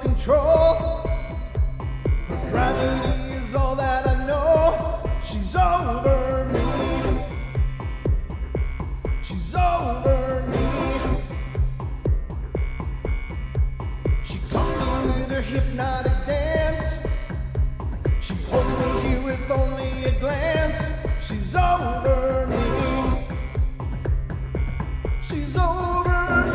self-control. Gravity is all that I know. She's over me. She's over me. She comes with her hypnotic dance. She holds me here with only a glance. She's over me. She's over me.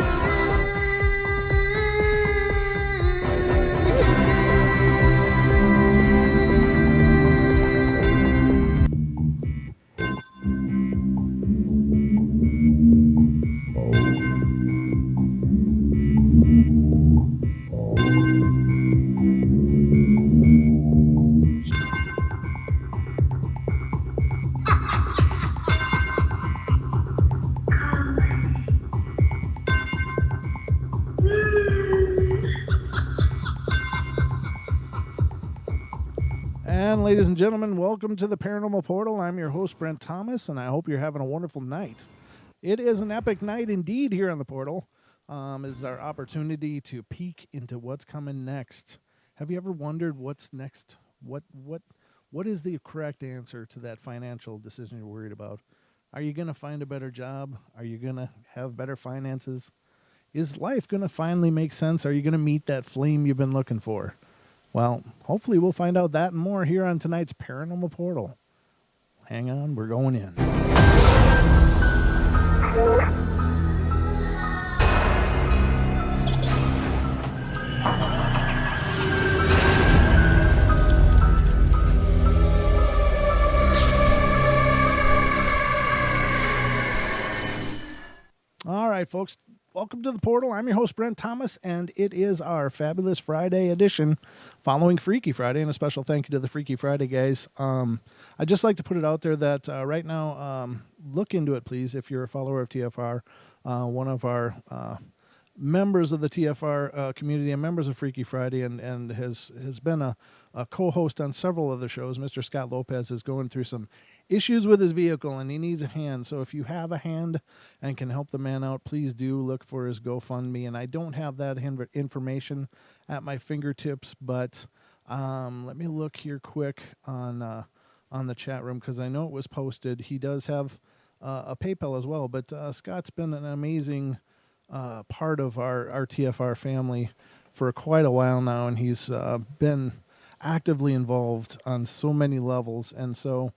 And ladies and gentlemen, welcome to the Paranormal Portal. I'm your host, Brent Thomas, and I hope you're having a wonderful night. It is an epic night indeed here on the Portal. It's our opportunity to peek into what's coming next. Have you ever wondered what's next? What is the correct answer to that financial decision you're worried about? Are you going to find a better job? Are you going to have better finances? Is life going to finally make sense? Are you going to meet that flame you've been looking for? Well, hopefully we'll find out that and more here on tonight's Paranormal Portal. Hang on, we're going in. All right, folks. Welcome to the Portal. I'm your host, Brent Thomas, and it is our fabulous Friday edition following Freaky Friday, and a special thank you to the Freaky Friday guys. I'd just like to put it out there that right now, look into it, please, if you're a follower of TFR, one of our members of the TFR community and members of Freaky Friday and has been a co-host on several other shows. Mr. Scott Lopez is going through some issues with his vehicle and he needs a hand. So if you have a hand and can help the man out, please do look for his GoFundMe. And I don't have that information at my fingertips, but let me look here quick on the chat room because I know it was posted. He does have a PayPal as well, but Scott's been an amazing part of our TFR family for quite a while now, and he's been actively involved on so many levels. And so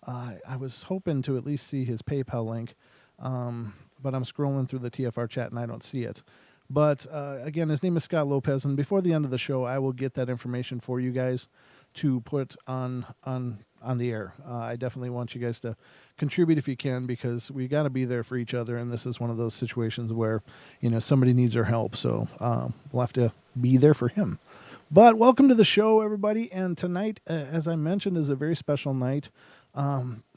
I was hoping to at least see his PayPal link, but I'm scrolling through the TFR chat and I don't see it. But again, his name is Scott Lopez, and before the end of the show, I will get that information for you guys to put on the air. I definitely want you guys to contribute if you can, because we got to be there for each other, and this is one of those situations where, somebody needs our help, so we'll have to be there for him. But welcome to the show, everybody, and tonight, as I mentioned, is a very special night.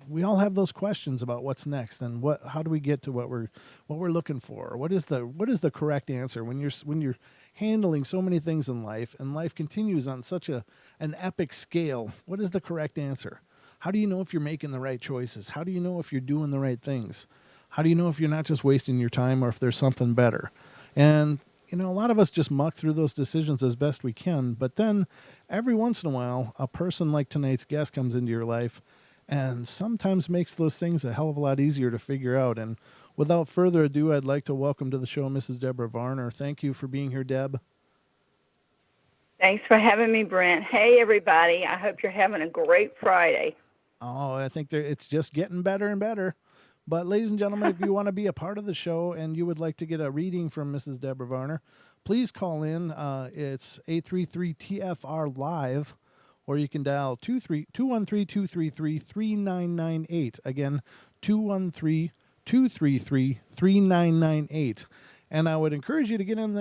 We all have those questions about what's next and how do we get to what we're looking for? What is the correct answer when you're handling so many things in life, and life continues on such an epic scale? What is the correct answer? How do you know if you're making the right choices? How do you know if you're doing the right things? How do you know if you're not just wasting your time or if there's something better? And a lot of us just muck through those decisions as best we can, but then every once in a while, a person like tonight's guest comes into your life and sometimes makes those things a hell of a lot easier to figure out. And without further ado, I'd like to welcome to the show Mrs. Debra Varner. Thank you for being here, Deb. Thanks for having me, Brent. Hey, everybody. I hope you're having a great Friday. Oh, I think it's just getting better and better. But ladies and gentlemen, if you want to be a part of the show and you would like to get a reading from Mrs. Debra Varner, please call in. It's 833-TFR-LIVE, or you can dial 213-233-3998. Again, 213-233-3998. And I would encourage you to get in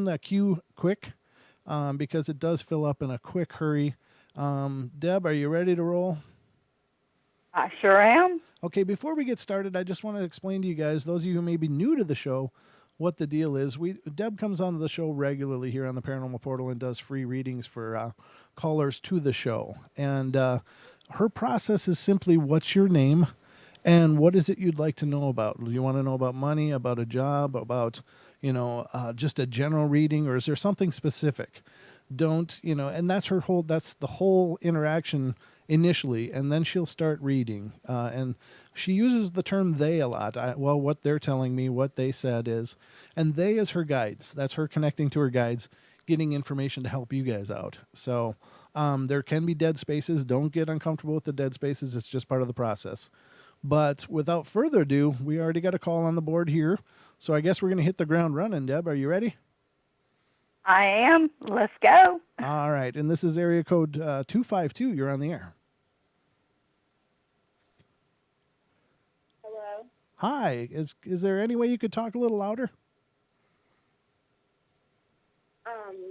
the queue quick, because it does fill up in a quick hurry. Deb, are you ready to roll? I sure am. Okay, before we get started, I just want to explain to you guys, those of you who may be new to the show, what the deal is. Deb comes onto the show regularly here on the Paranormal Portal and does free readings for callers to the show. And her process is simply, what's your name? And what is it you'd like to know about? Do you want to know about money, about a job, about, just a general reading, or is there something specific? Don't, and that's the whole interaction initially. And then she'll start reading. And she uses the term they a lot. What they're telling me, what they said is, and they is her guides. That's her connecting to her guides, getting information to help you guys out. So there can be dead spaces. Don't get uncomfortable with the dead spaces. It's just part of the process. But without further ado, we already got a call on the board here. So I guess we're going to hit the ground running. Deb, are you ready? I am. Let's go. All right. And this is area code 252. You're on the air. Hello? Hi. Is there any way you could talk a little louder?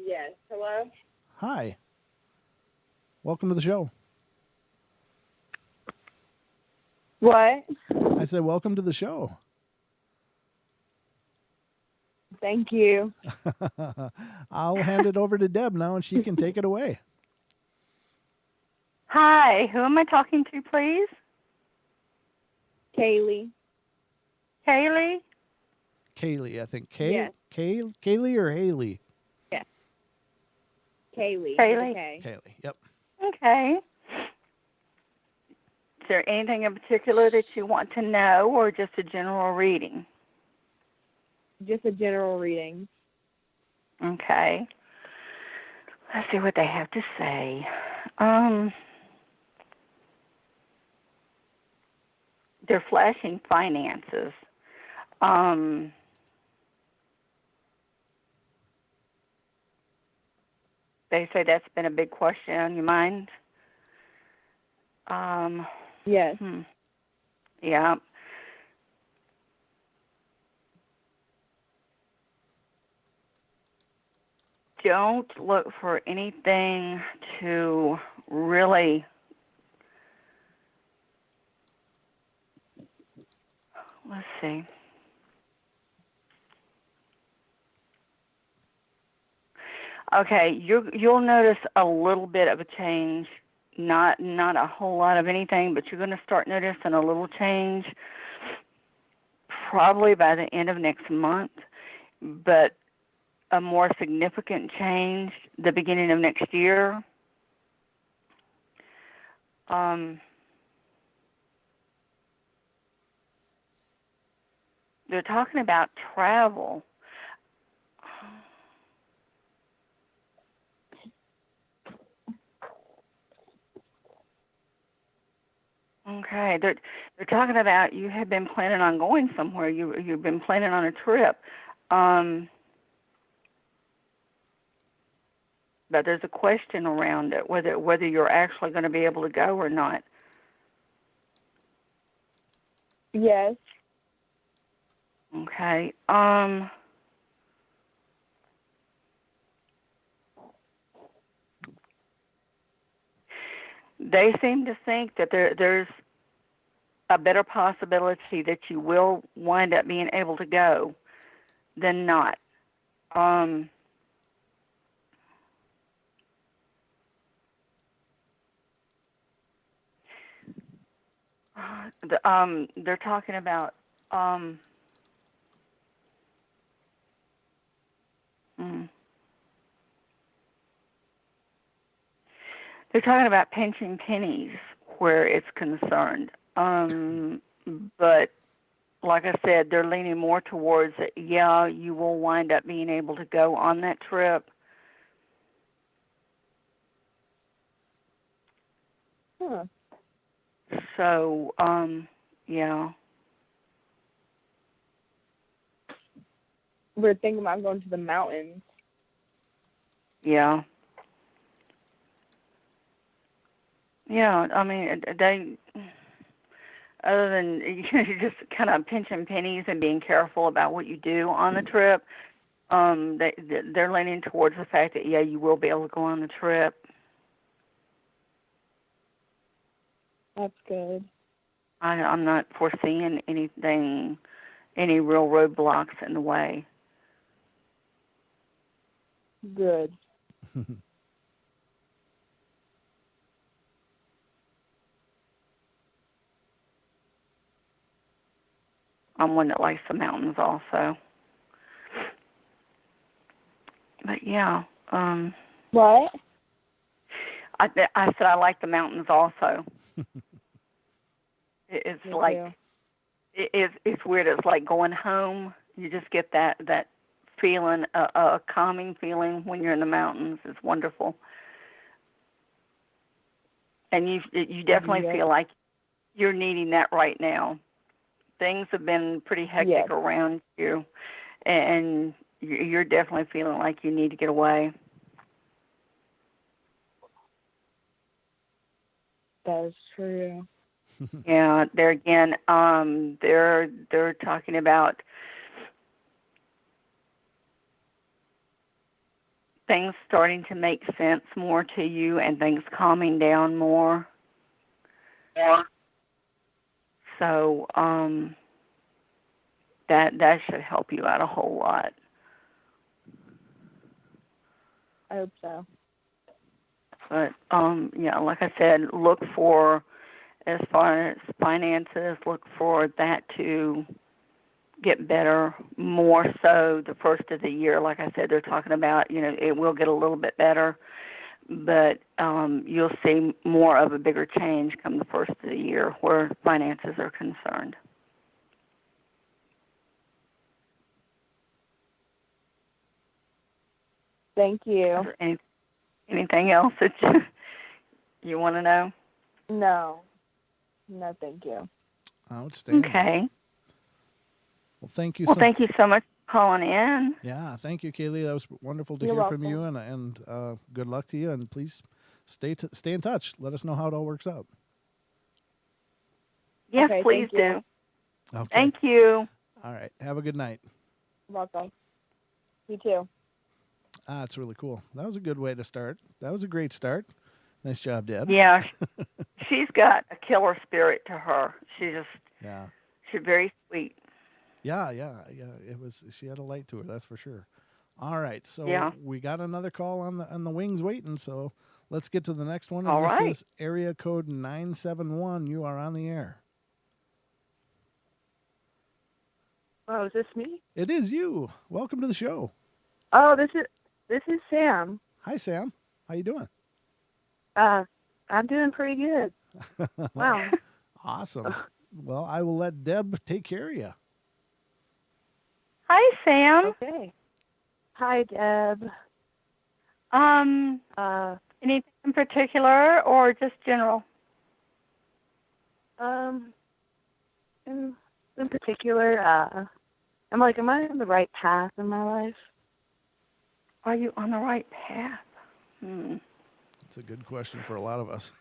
Yes. Hello? Hi. Welcome to the show. What? I said, welcome to the show. Thank you. I'll hand it over to Deb now and she can take it away. Hi, who am I talking to, please? Kaylee. Kaylee? Kaylee, I think. Yes. Kaylee or Haley? Yes. Kaylee. Kaylee. Okay. Kaylee, yep. Okay. Is there anything in particular that you want to know, or just a general reading? Just a general reading. Okay. Let's see what they have to say. They're flashing finances. They say that's been a big question on your mind. Yes. Yeah. Don't look for anything to really, let's see. Okay, you'll notice a little bit of a change, not a whole lot of anything, but you're going to start noticing a little change probably by the end of next month, but a more significant change the beginning of next year. They're talking about travel. Okay, they're talking about you have been planning on going somewhere. You've been planning on a trip, but there's a question around it whether you're actually going to be able to go or not. Yes. Okay. They seem to think that there's a better possibility that you will wind up being able to go than not. They're talking about they're talking about pinching pennies where it's concerned. But like I said, they're leaning more towards yeah, you will wind up being able to go on that trip. Huh. So, yeah. We're thinking about going to the mountains. Yeah. Yeah, I mean, they, other than you're just kind of pinching pennies and being careful about what you do on the trip, they're leaning towards the fact that, yeah, you will be able to go on the trip. That's good. I'm not foreseeing anything, any real roadblocks in the way. Good. I'm one that likes the mountains also. But yeah, What? I said I like the mountains also. It's Me like too. it's weird. It's like going home. You just get that feeling, a calming feeling when you're in the mountains. It's wonderful, and you definitely Yep. feel like you're needing that right now. Things have been pretty hectic Yes. around you, and you're definitely feeling like you need to get away. That is true. Yeah, there again, they're talking about things starting to make sense more to you and things calming down more. Yeah. So that should help you out a whole lot. I hope so. But yeah, like I said, look for, as far as finances, look for that to get better more so the first of the year. Like I said, they're talking about, it will get a little bit better, but you'll see more of a bigger change come the first of the year where finances are concerned. Thank Is you. there anything else that you want to know? No. No, thank you. Outstanding. Okay. Well, thank you. Well, thank you so much for calling in. Yeah, thank you, Kaylee. That was wonderful to You're hear from welcome. you, and good luck to you. And please stay in touch. Let us know how it all works out. Yes, Okay, please thank you. do. Okay. Thank you. All right. Have a good night. Welcome. You too. It's really cool. That was a good way to start. That was a great start. Nice job, Deb. Yeah, she's got a killer spirit to her. She's very sweet. Yeah. It was. She had a light to her. That's for sure. All right. So Yeah. we got another call on the wings waiting. So let's get to the next one. And All this right. is area code 971. You are on the air. Oh, is this me? It is you. Welcome to the show. Oh, this is Sam. Hi, Sam. How you doing? I'm doing pretty good. Wow. Awesome. Well, I will let Deb take care of you. Hi, Sam. Okay. Hi, Deb. Anything in particular or just general? In particular, am I on the right path in my life? Are you on the right path? It's a good question for a lot of us.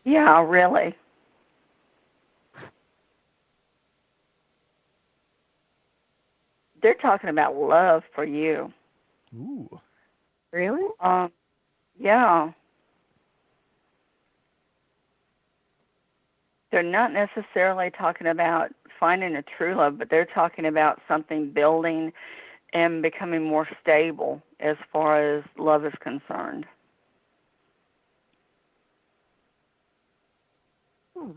Yeah, really. They're talking about love for you. Ooh. Really? Yeah. They're not necessarily talking about finding a true love, but they're talking about something building and becoming more stable as far as love is concerned. Hmm.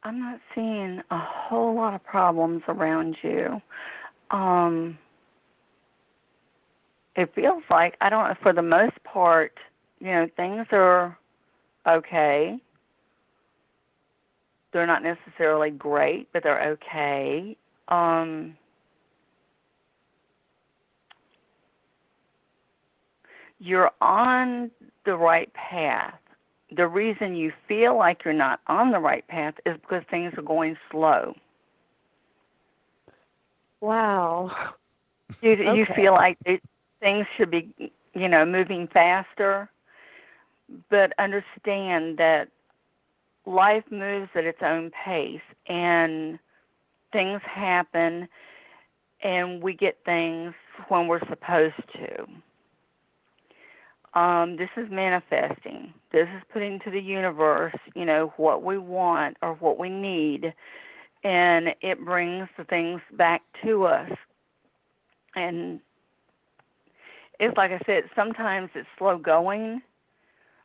I'm not seeing a whole lot of problems around you. It feels like, I don't know, for the most part, things are okay. They're not necessarily great, but they're okay. You're on the right path. The reason you feel like you're not on the right path is because things are going slow. Wow. You Okay. feel like things should be, moving faster, but understand that life moves at its own pace and things happen and we get things when we're supposed to. This is manifesting. This is putting to the universe, what we want or what we need, and it brings the things back to us. And it's like I said, sometimes it's slow going,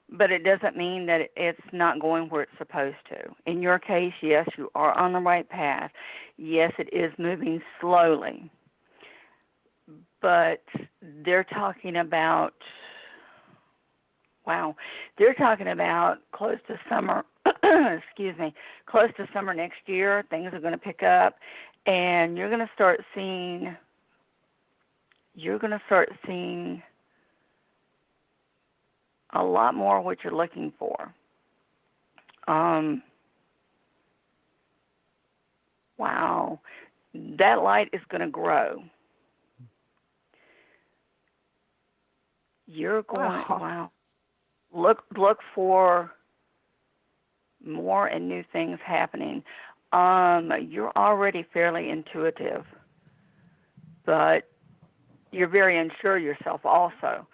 but it doesn't mean that it's not going where it's supposed to. In your case, yes, you are on the right path. Yes, it is moving slowly. But they're talking about, they're talking about close to summer, close to summer next year, things are going to pick up, and you're going to start seeing a lot more of what you're looking for. Wow. That light is going to grow. You're going, wow. Look for more and new things happening. You're already fairly intuitive, but you're very unsure yourself also.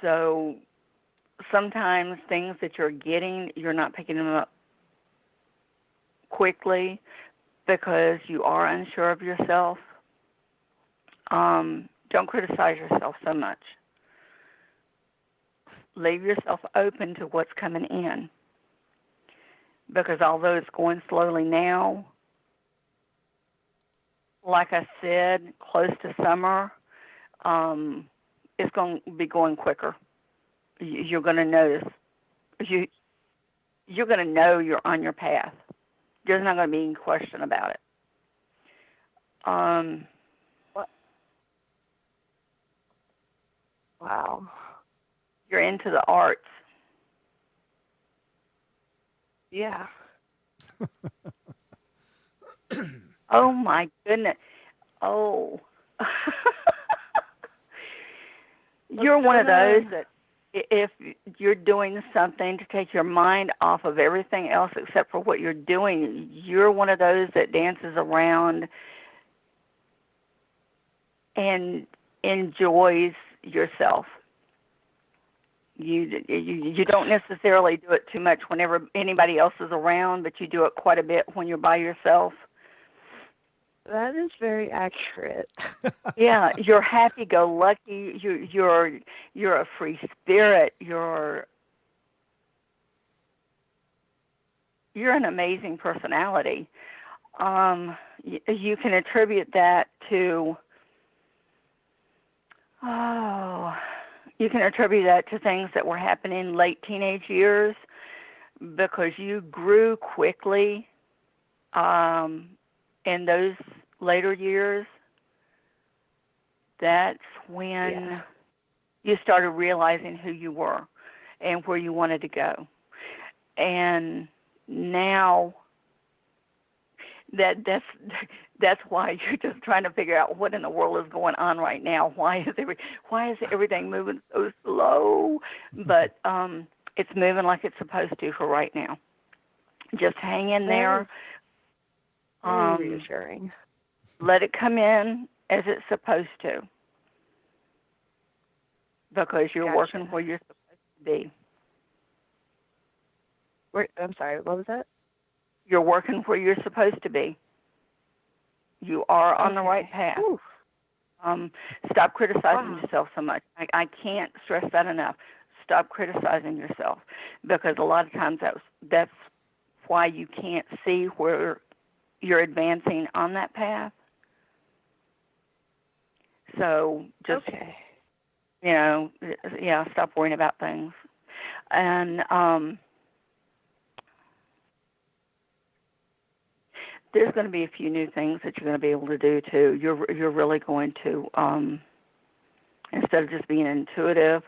So sometimes things that you're getting, you're not picking them up quickly because you are unsure of yourself. Don't criticize yourself so much. Leave yourself open to what's coming in. Because although it's going slowly now, like I said, close to summer, it's going to be going quicker. You're going to notice. You're going to know you're on your path. There's not going to be any question about it. What? Wow. You're into the arts. Yeah. Oh, my goodness. Oh. You're one of those that if you're doing something to take your mind off of everything else except for what you're doing, you're one of those that dances around and enjoys yourself. You don't necessarily do it too much whenever anybody else is around, but you do it quite a bit when you're by yourself. That is very accurate. Yeah, you're happy-go-lucky. You're a free spirit. You're an amazing personality. You can attribute that to things that were happening late teenage years because you grew quickly in those later years. That's when you started realizing who you were and where you wanted to go. And now that's why you're just trying to figure out what in the world is going on right now. Why is everything moving so slow? But it's moving like it's supposed to for right now. Just hang in there. Very reassuring. Let it come in as it's supposed to, because you're working where you're supposed to be. I'm sorry, what was that? You're working where you're supposed to be. You are on the right path. Stop criticizing yourself so much. I can't stress that enough. Stop criticizing yourself, because a lot of times that's why you can't see where you're advancing on that path. So just, stop worrying about things. And there's going to be a few new things that you're going to be able to do too. You're really going to, instead of just being intuitive,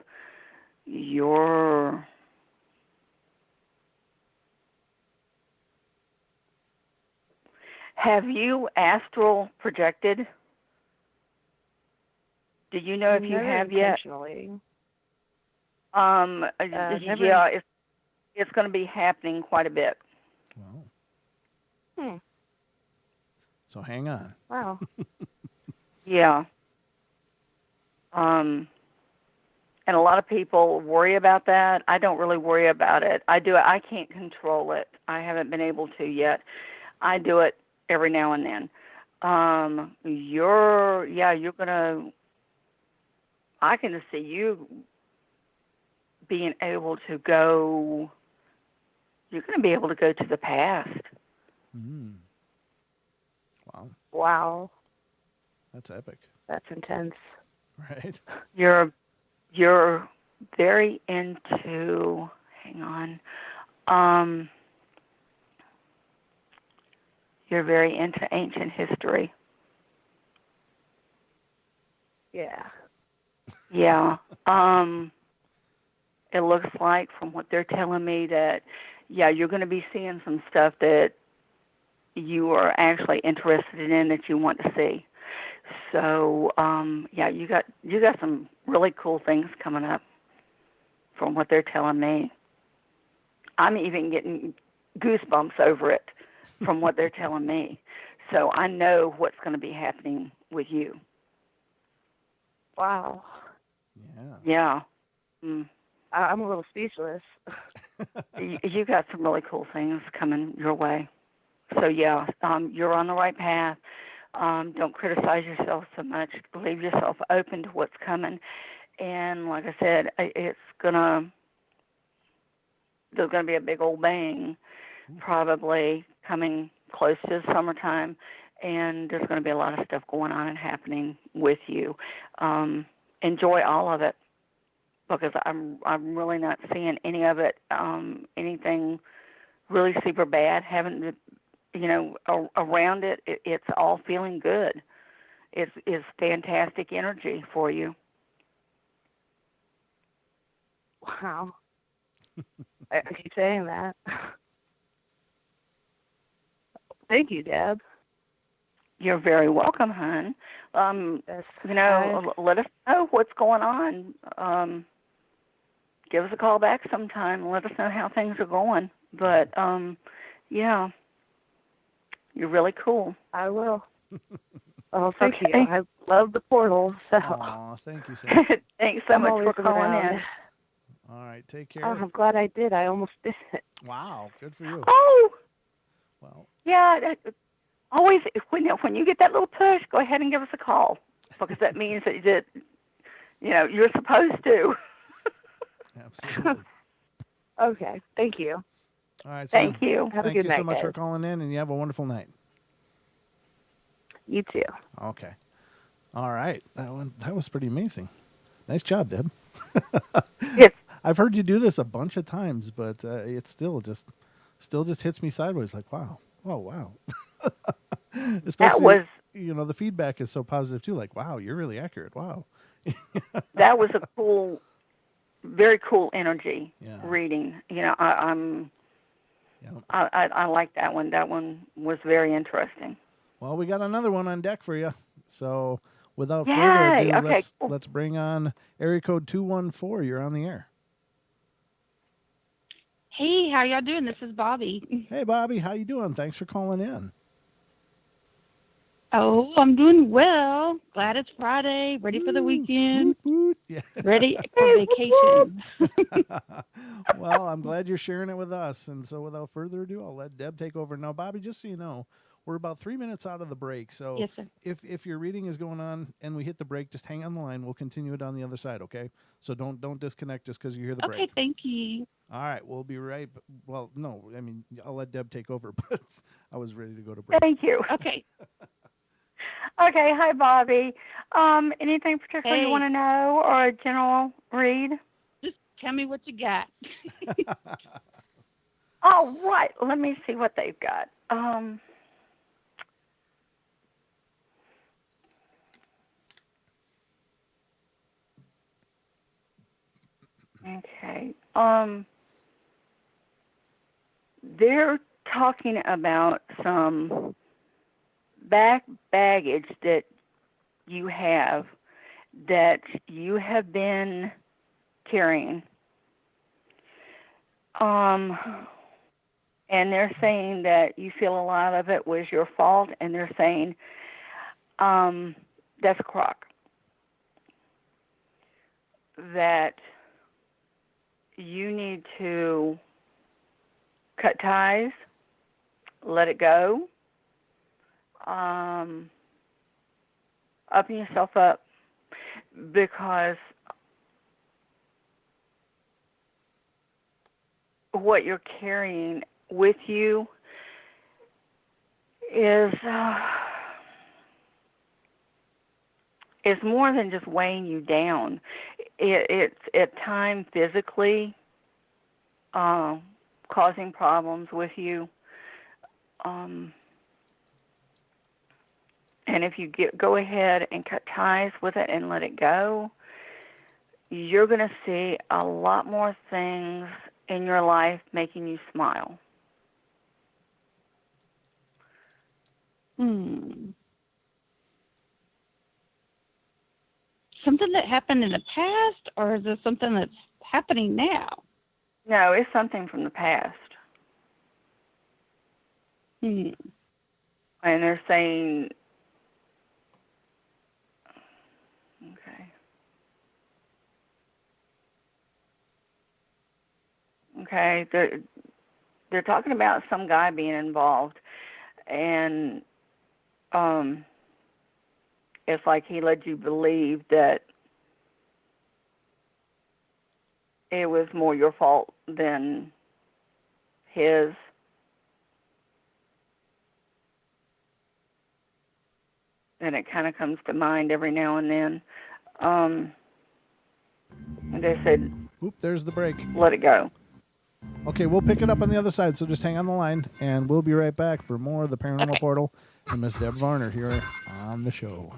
Have you astral projected? Do you know if you have yet? Intentionally. It's going to be happening quite a bit. Wow. So hang on. Wow. Yeah. And And a lot of people worry about that. I don't really worry about it. I can't control it. I haven't been able to yet. I do it every now and then. You're gonna. I can just see you being able to go. You're going to be able to go to the past. Mm. Wow. Wow. That's epic. That's intense. Right. You're very into. Hang on. You're very into ancient history. Yeah. Yeah. It looks like from what they're telling me that, yeah, you're going to be seeing some stuff that you are actually interested in that you want to see. So, yeah, you got some really cool things coming up from what they're telling me. I'm even getting goosebumps over it from what they're telling me. So I know what's going to be happening with you. Wow. Yeah. Yeah. Mm. I'm a little speechless. You got some really cool things coming your way. So yeah, you're on the right path. Don't criticize yourself so much. Leave yourself open to what's coming. And like I said, there's gonna be a big old bang, probably coming close to the summertime, and there's gonna be a lot of stuff going on and happening with you. Enjoy all of it, because I'm really not seeing any of it, anything really super bad. Haven't around it, it's all feeling good. It's fantastic energy for you. Wow. I keep saying that. Thank you, Deb. You're very welcome, hon. Yes. Let us know what's going on. Give us a call back sometime and let us know how things are going. But yeah, you're really cool. I will. Oh, thank Okay. you. I love the portal. So Aw, thank you, Sam. Thanks so I'm much always for calling around. in. All right, take care. Oh, I'm glad I did. I almost did it. Wow, good for you. Oh, Well, yeah. Always, when you get that little push, go ahead and give us a call, because that means that you're supposed to. absolutely. Okay. Thank you. All right, Sam. Thank you. Have a Thank good you so night, much guys. for calling in, and you have a wonderful night. You too. Okay. All right. That was pretty amazing. Nice job, Deb. Yes. I've heard you do this a bunch of times, but it still just hits me sideways. Like, wow, oh wow. That Especially, was the feedback is so positive too. Like, wow, you're really accurate. Wow. a cool, very cool energy Yeah. reading. Yeah. I like that one. That one was very interesting. Well, we got another one on deck for you. So, without further Yay! ado, Okay, cool. let's bring on area code 214. You're on the air. Hey, how y'all doing? This is Bobby. Hey, Bobby, how you doing? Thanks for calling in. Oh, I'm doing well. Glad it's Friday. Ready for the weekend. Woot, woot. Yeah. Ready for vacation. Well, I'm glad you're sharing it with us. And so, without further ado, I'll let Deb take over. Now, Bobby, just so you know, we're about 3 minutes out of the break. So, Yes, sir. if your reading is going on and we hit the break, just hang on the line. We'll continue it on the other side. Okay. So don't disconnect just because you hear the Okay, break. thank you. All right, we'll be right. Well, no, I mean I'll let Deb take over, but I was ready to go to break. Thank you. Okay. Okay, hi, Bobby. Anything particular you Hey. want to know, or a general read? Just tell me what you got. All right, let me see what they've got. Okay. They're talking about some baggage that you have been carrying. And they're saying that you feel a lot of it was your fault, and they're saying that's a crock. that you need to cut ties, let it go, open yourself up, because what you're carrying with you is more than just weighing you down. It's at times physically causing problems with you. And if you go ahead and cut ties with it and let it go, you're going to see a lot more things in your life making you smile. Something that happened in the past, or is this something that's happening now? No, it's something from the past. Hmm. And they're saying, okay, they're talking about some guy being involved, and it's like he led you believe that it was more your fault than his. And it kind of comes to mind every now and then. And they said, Oop, there's the break. let it go. Okay, we'll pick it up on the other side, so just hang on the line, and we'll be right back for more of the Paranormal Portal and Miss Debra Varner here on the show.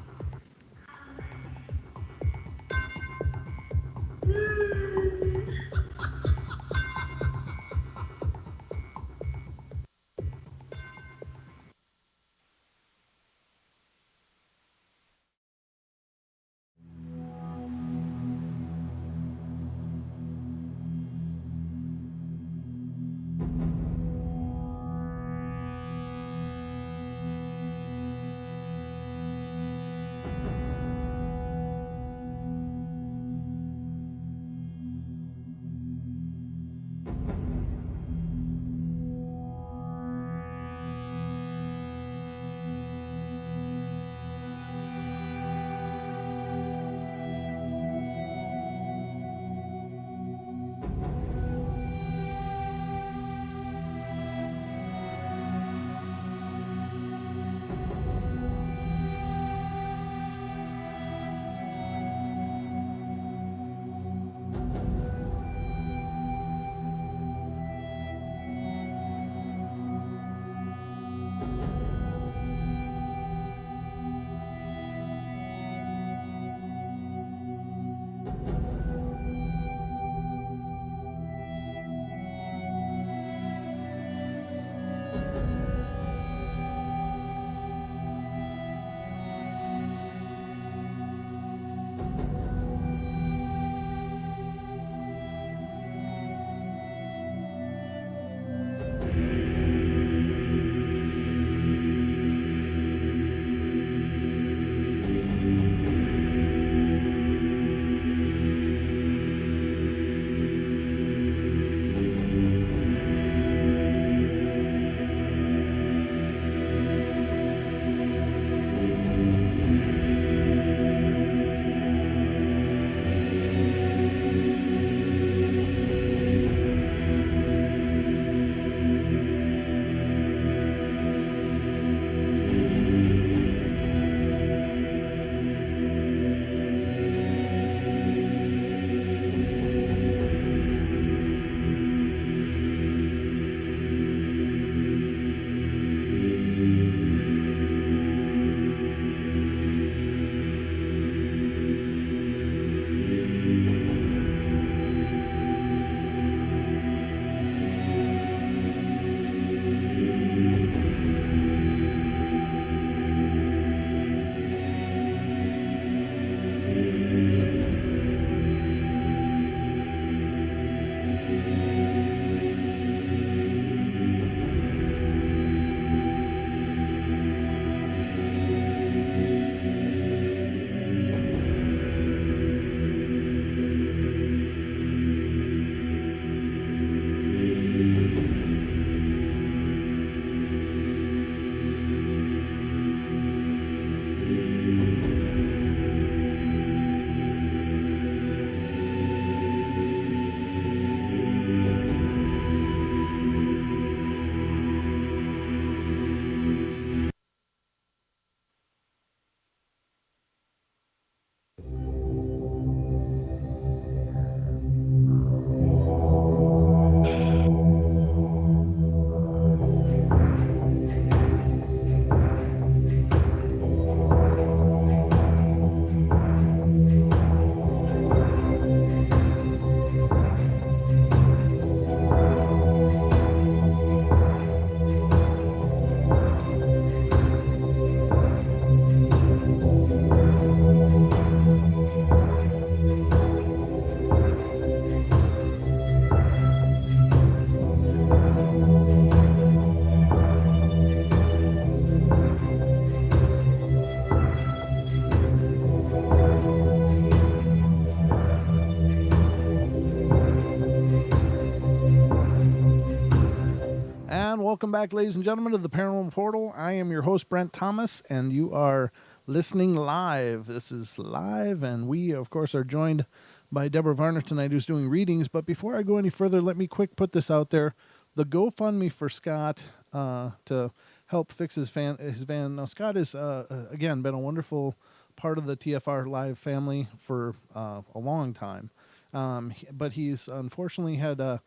welcome back, ladies and gentlemen, to the Paranormal Portal. I am your host, Brent Thomas, and you are listening live. This is live, and we, of course, are joined by Debra Varner tonight, who's doing readings. But before I go any further, let me quick put this out there. The GoFundMe for Scott to help fix his van. Now, Scott has, again, been a wonderful part of the TFR Live family for a long time. But he's unfortunately had a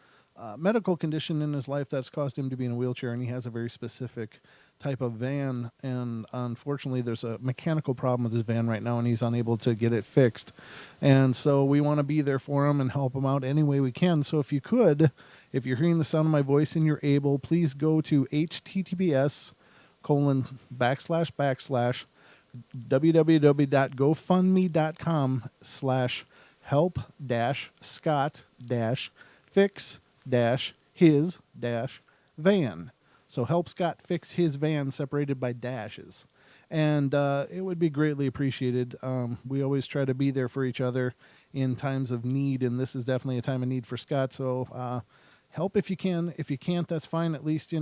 medical condition in his life that's caused him to be in a wheelchair, and he has a very specific type of van, and unfortunately there's a mechanical problem with his van right now, and he's unable to get it fixed. And so we want to be there for him and help him out any way we can. So if you could, if you're hearing the sound of my voice and you're able, please go to https://www.gofundme.com/help-scott-fix-his-van. So help Scott fix his van, separated by dashes. And it would be greatly appreciated. We always try to be there for each other in times of need, and this is definitely a time of need for Scott. So help if you can. If you can't, that's fine. At least,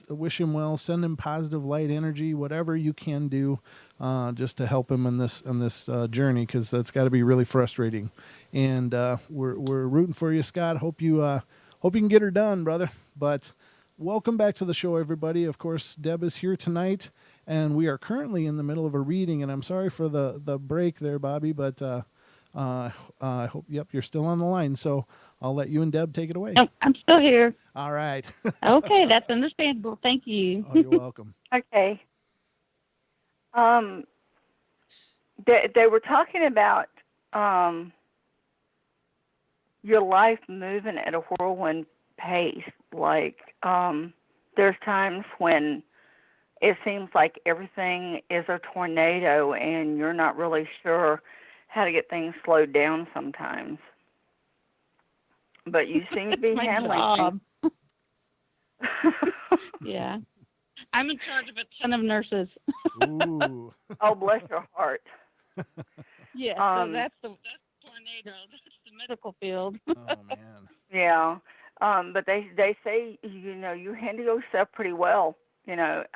wish him well, send him positive light energy, whatever you can do, just to help him in this journey, because that's got to be really frustrating. And we're rooting for you, Scott. Hope you can get her done, brother. But welcome back to the show, everybody. Of course, Deb is here tonight, and we are currently in the middle of a reading. And I'm sorry for the break there, Bobby, but I hope, you're still on the line. So I'll let you and Deb take it away. Nope, I'm still here. All right. Okay, that's understandable. Thank you. Oh, you're welcome. Okay. They were talking about your life moving at a whirlwind pace. Like, there's times when it seems like everything is a tornado and you're not really sure how to get things slowed down sometimes. But you seem to be My handling job. things. Yeah. I'm in charge of a ton of nurses. Ooh. Oh, bless your heart. Yeah, so that's the tornado. That's the medical field. Oh, man. Yeah. But they say, you handle yourself pretty well, that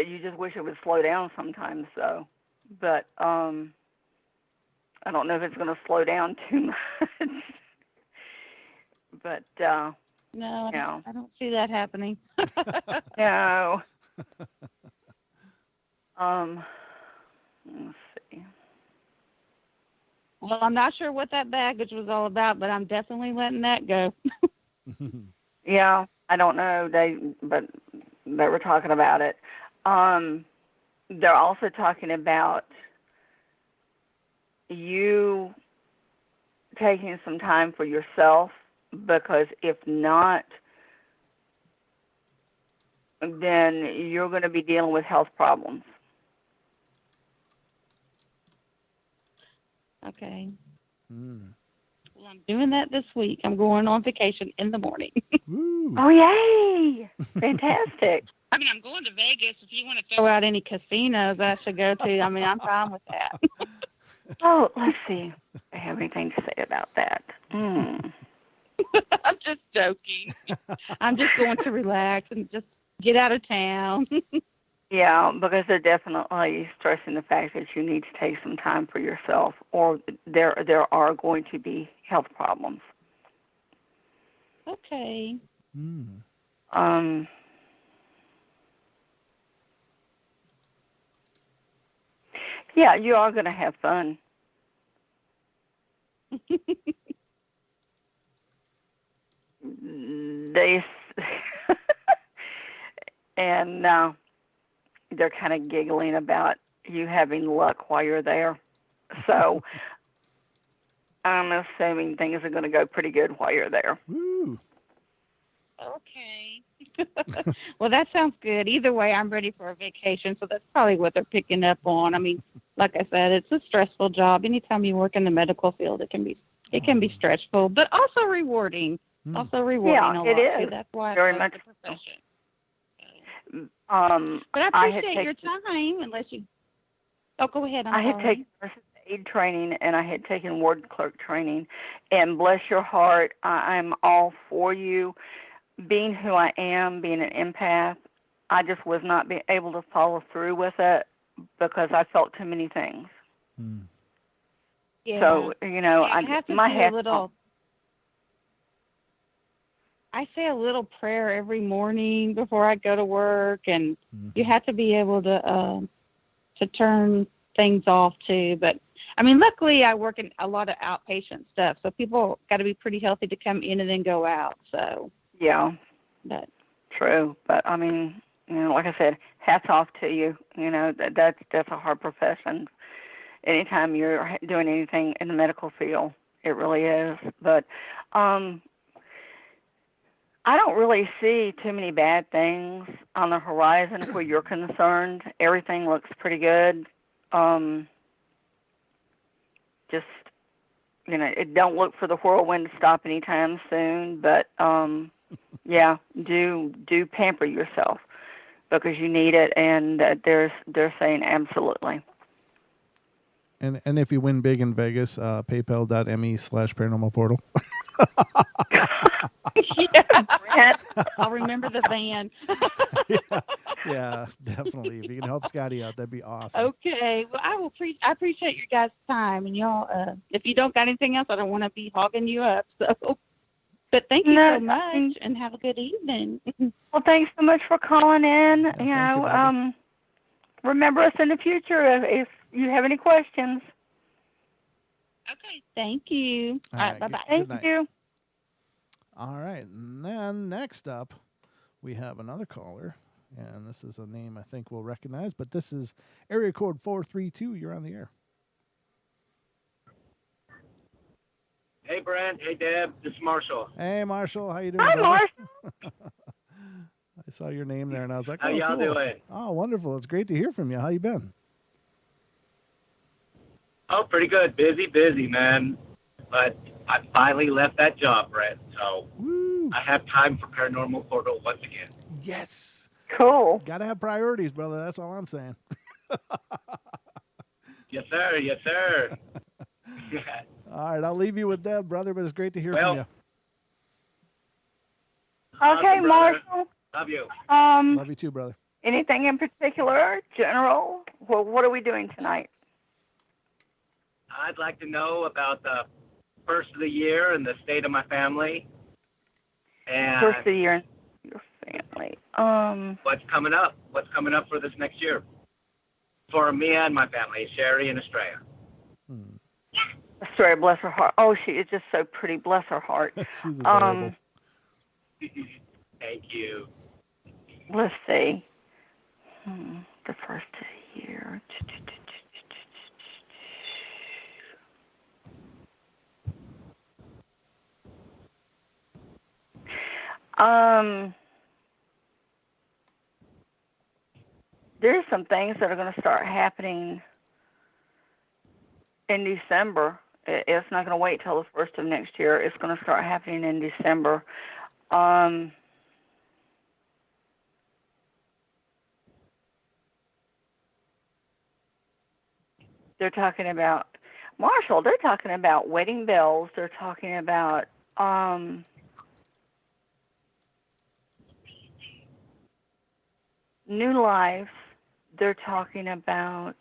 you just wish it would slow down sometimes, though. But I don't know if it's going to slow down too much. But No, I don't see that happening. no. Let's see. Well, I'm not sure what that baggage was all about, but I'm definitely letting that go. Yeah, I don't know. But they were talking about it. They're also talking about you taking some time for yourself, because if not, then you're going to be dealing with health problems. Okay. Mm. Well, I'm doing that this week. I'm going on vacation in the morning. Woo. Oh, yay! Fantastic. I mean, I'm going to Vegas. If you want to throw out any casinos I should go to, I mean, I'm fine with that. Oh, let's see. I have anything to say about that. I'm just joking. I'm just going to relax and just get out of town. Yeah, because they're definitely stressing the fact that you need to take some time for yourself, or there are going to be health problems. Okay. Mm. Yeah, you are going to have fun. And they're kind of giggling about you having luck while you're there. So I'm assuming things are going to go pretty good while you're there. Woo. Okay. Well, that sounds good. Either way, I'm ready for a vacation, so that's probably what they're picking up on. I mean, like I said, it's a stressful job. Anytime you work in the medical field, it can be stressful, but also rewarding. Also rewarding Yeah, a lot. it is. Too. That's why Very I love much the profession. But I appreciate your time. Unless you, go ahead. I had taken nurse's aid training, and I had taken ward clerk training, and bless your heart, I'm all for you. being who I am, being an empath, I just was not able to follow through with it because I felt too many things. Yeah. So, I have to my do a head. little. I say a little prayer every morning before I go to work, and you have to be able to turn things off too. But I mean, luckily I work in a lot of outpatient stuff, so people got to be pretty healthy to come in and then go out. So Yeah, but true. But I mean, like I said, hats off to you. That's a hard profession. Anytime you're doing anything in the medical field, it really is. But I don't really see too many bad things on the horizon where you're concerned. Everything looks pretty good. Just, don't look for the whirlwind to stop anytime soon. But, yeah, do pamper yourself because you need it. And they're saying absolutely. And if you win big in Vegas, paypal.me/paranormal portal. yeah, I'll remember the van. yeah, definitely. If you can help Scotty out, that'd be awesome. Okay, well, I appreciate your guys' time, and y'all. If you don't got anything else, I don't want to be hogging you up. So, but thank you so much, and have a good evening. Well, thanks so much for calling in. Yeah, Remember us in the future if you have any questions. Okay, thank you. All right, bye-bye. Thank you. All right, and then next up, we have another caller, and this is a name I think we'll recognize, but this is area code 432. You're on the air. Hey, Brent. Hey, Deb. This is Marshall. Hey, Marshall. How you doing, Hi, brother? Marshall. I saw your name there, and I was like, How y'all cool. doing? Oh, wonderful. It's great to hear from you. How you been? Oh, pretty good. Busy, man. But I finally left that job, Brent. So Woo. I have time for Paranormal Portal once again. Yes. Cool. Got to have priorities, brother. That's all I'm saying. Yes, sir. Yes, sir. All right, I'll leave you with Deb, brother, but it's great to hear from you. Okay, awesome, Marshall. Love you. Love you too, brother. Anything in particular? General? Well, what are we doing tonight? I'd like to know about the first of the year and the state of my family. And First of the year in your family. what's coming up? What's coming up for this next year? For me and my family, Sherry and Estrella. Estrella, bless her heart. Oh, she is just so pretty. Bless her heart. She's adorable. Thank you. Let's see. The first of the year. There's some things that are going to start happening in December. It's not going to wait till the first of next year. It's going to start happening in December. They're talking about, Marshall, they're talking about wedding bells. They're talking about new life. They're talking about,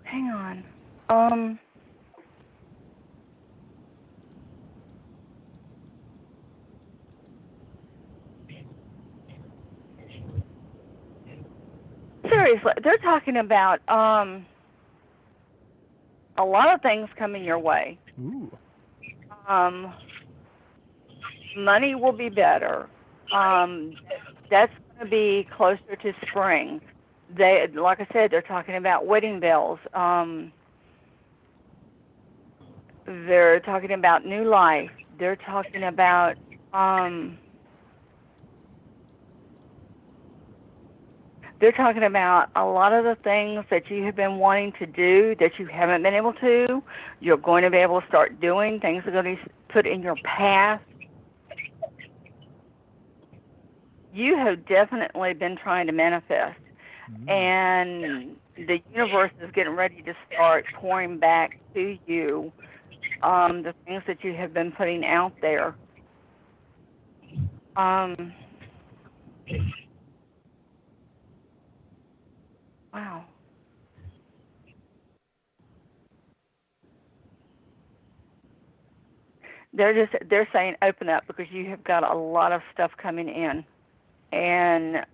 hang on. Seriously, they're talking about a lot of things coming your way. Ooh. Money will be better. That's going to be closer to spring. Like I said, they're talking about wedding bells. They're talking about new life. They're talking about a lot of the things that you have been wanting to do that you haven't been able to. You're going to be able to start doing. Things are going to be put in your path. You have definitely been trying to manifest. And the universe is getting ready to start pouring back to you the things that you have been putting out there. Wow. They're saying open up because you have got a lot of stuff coming in, and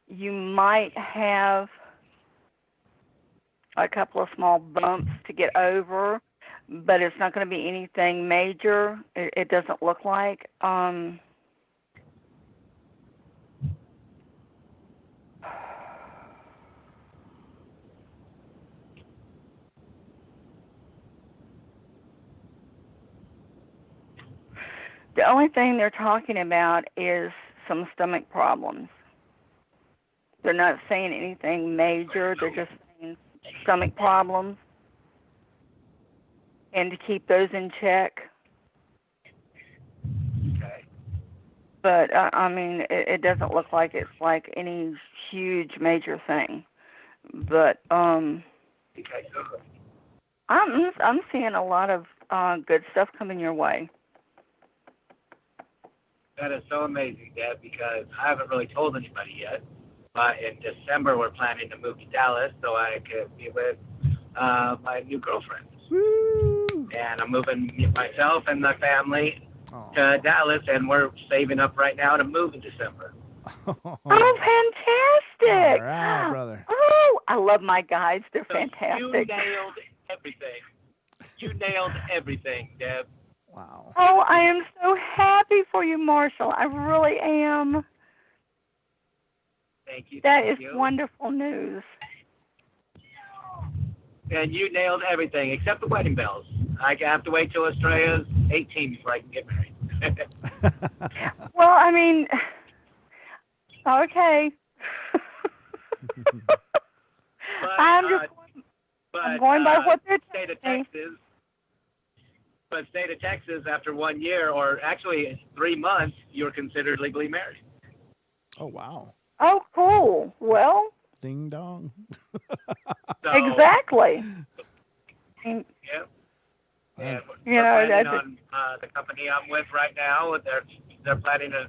you might have a couple of small bumps to get over, but it's not going to be anything major. It doesn't look like. The only thing they're talking about is some stomach problems. They're not saying anything major. They're just saying stomach problems, and to keep those in check. Okay. But I mean, it doesn't look like it's like any huge major thing. But Okay, good. I'm seeing a lot of good stuff coming your way. That is so amazing, Deb, because I haven't really told anybody yet. But in December, we're planning to move to Dallas so I could be with my new girlfriend. Woo! And I'm moving myself and my family Aw. to Dallas, and we're saving up right now to move in December. Oh, fantastic! All right, brother. Oh, I love my guides. They're So fantastic. you nailed everything. You nailed everything, Deb. Wow. Oh, I am so happy for you, Marshall. I really am. Thank you. That Thank is you. wonderful news. And you nailed everything except the wedding bells. I have to wait till Australia's 18 before I can get married. Well, I mean, okay. I'm going by what they're state of telling me. Texas. But state of Texas, after 1 year, or actually 3 months, you're considered legally married. Oh, wow. Oh, cool. Well, Ding dong. So, exactly. Yeah. And You we're know, planning that's on the company I'm with right now. They're planning on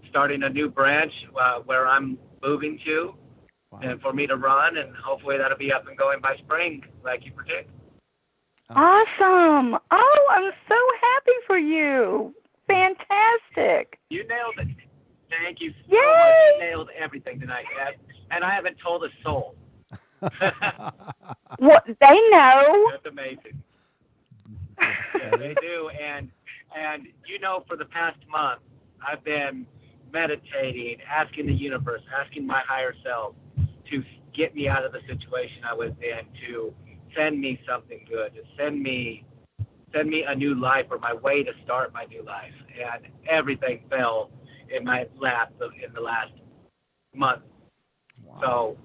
starting a new branch where I'm moving to, Wow. and for me to run, and hopefully that'll be up and going by spring, like you predict. awesome. Oh, I'm so happy for you. Fantastic. You nailed it. Thank you so Yay! much. You nailed everything tonight, Dad. And I haven't told a soul. What they know. That's amazing. Yeah, they do. And you know, for the past month, I've been meditating, asking the universe, asking my higher self to get me out of the situation I was in, to send me something good, to send me a new life, or my way to start my new life. And everything fell in my lap in the last month. Wow.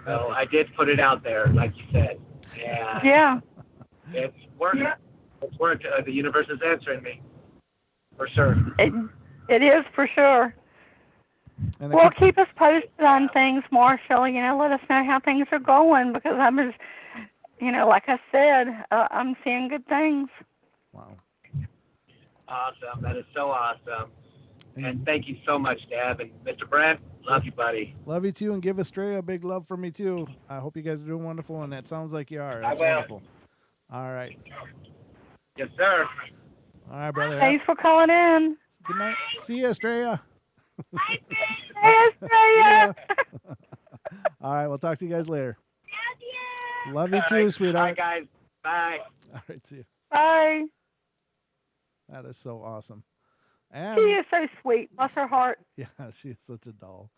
So I did put it out there, like you said. And Yeah. it's working. It's worked. The universe is answering me, for sure. It is for sure. And Well, keep us posted on things, Marshall. You know, let us know how things are going, because I'm just, you know, like I said, I'm seeing good things. wow. Awesome. That is so awesome. And thank you so much, Deb. And Mr. Brent, love you, buddy. Love you too, and give Estrella a big love for me too. I hope you guys are doing wonderful, and that sounds like you are. That's I will. wonderful. All right. Yes, sir. All right, brother. Thanks for calling in. Good night. See you, Estrella. Hey, Australia. All right, we'll talk to you guys later. Love you too, All right. sweetheart. Bye, guys. Bye. All right, see you. Bye. That is so awesome. And She is so sweet. Bless her heart. yeah, she is such a doll.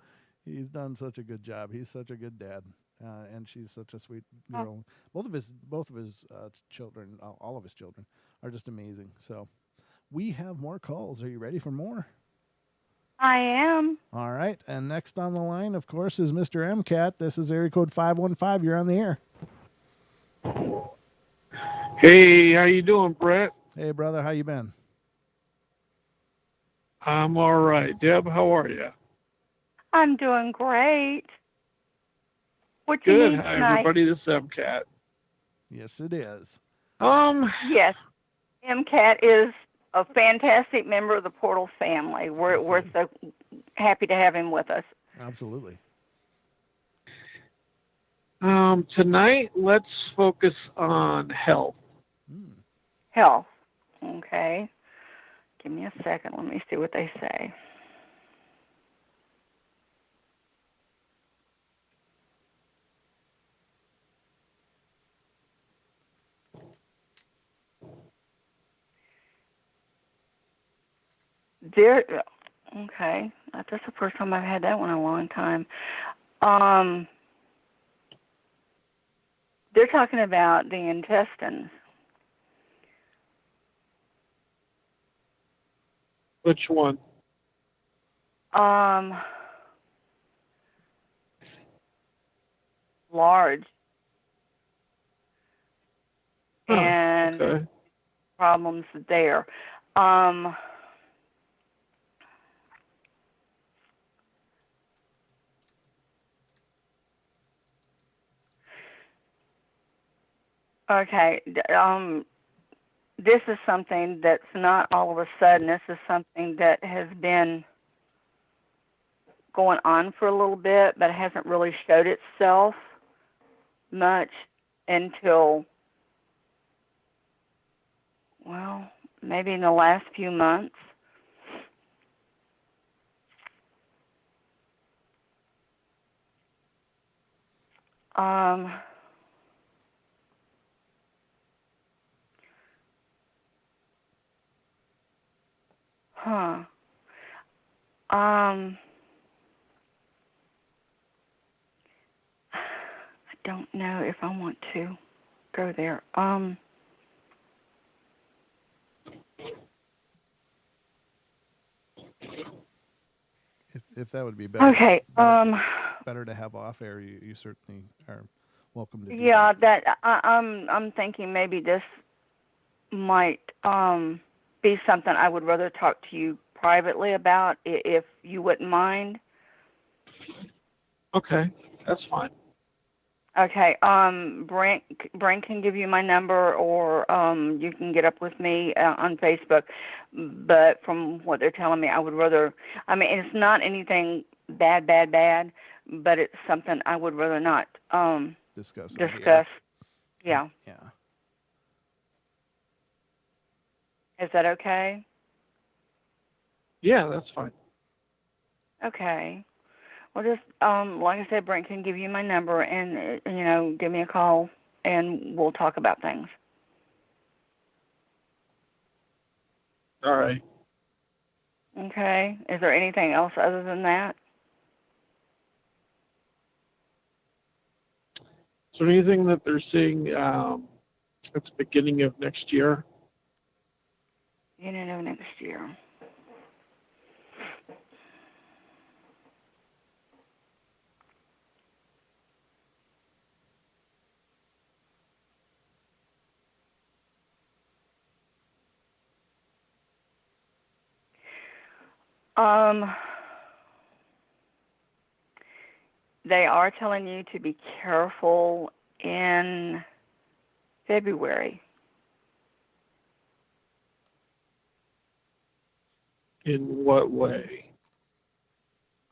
He's done such a good job. He's such a good dad, and she's such a sweet girl. Both of his children, all of his children, are just amazing. So we have more calls. Are you ready for more? I am. All right, and next on the line, of course, is Mr. MCAT. This is area code 515. You're on the air. Hey, how you doing, Brett? Hey, brother, how you been? I'm all right. Deb, how are you? I'm doing great. What you Good. need Hi, tonight? everybody. This is MCAT. Yes, it is. Yes, MCAT is a fantastic member of the Portal family. We're so happy to have him with us. Absolutely. Tonight, let's focus on health. Health. Okay. Give me a second. Let me see what they say. Okay. That's the first time I've had that one in a long time. They're talking about the intestines. Which one? Large. Oh, And okay. problems there. Okay. This is something that's not all of a sudden. This is something that has been going on for a little bit, but hasn't really showed itself much until, well, maybe in the last few months. Huh. I don't know if I want to go there. If that would be better. Okay. Better to have off air. You certainly are welcome to do Yeah, that. I'm thinking maybe this might be something I would rather talk to you privately about, if you wouldn't mind. Okay, that's fine. Okay. Brent can give you my number, or you can get up with me on Facebook. But from what they're telling me, I would rather. I mean, it's not anything bad, but it's something I would rather not Discuss. Yeah. Yeah. Is that okay? Yeah, that's fine. Okay. Well, just like I said, Brent can give you my number, and give me a call, and we'll talk about things. All right. Okay. Is there anything else other than that? Is there anything that they're seeing at the beginning of next year? Next year. They are telling you to be careful in February. In what way?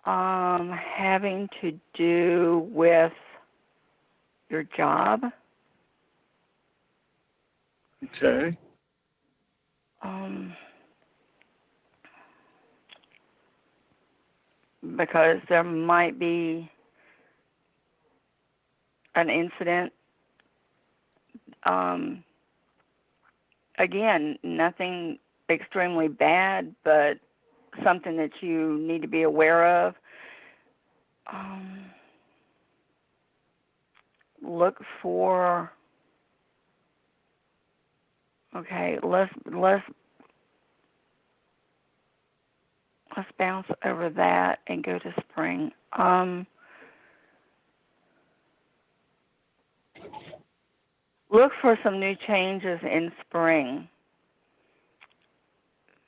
Having to do with your job. Okay. Because there might be an incident. Again, nothing extremely bad, but something that you need to be aware of. Look for. Okay, let's bounce over that and go to spring. Look for some new changes in spring.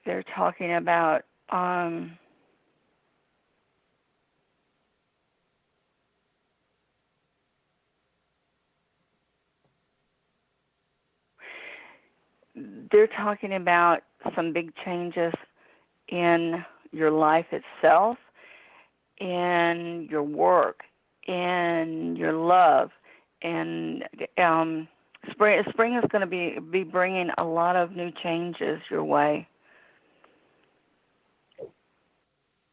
They're talking about they're talking about some big changes in your life itself, in your work, in your love, and spring is going to be bringing a lot of new changes your way.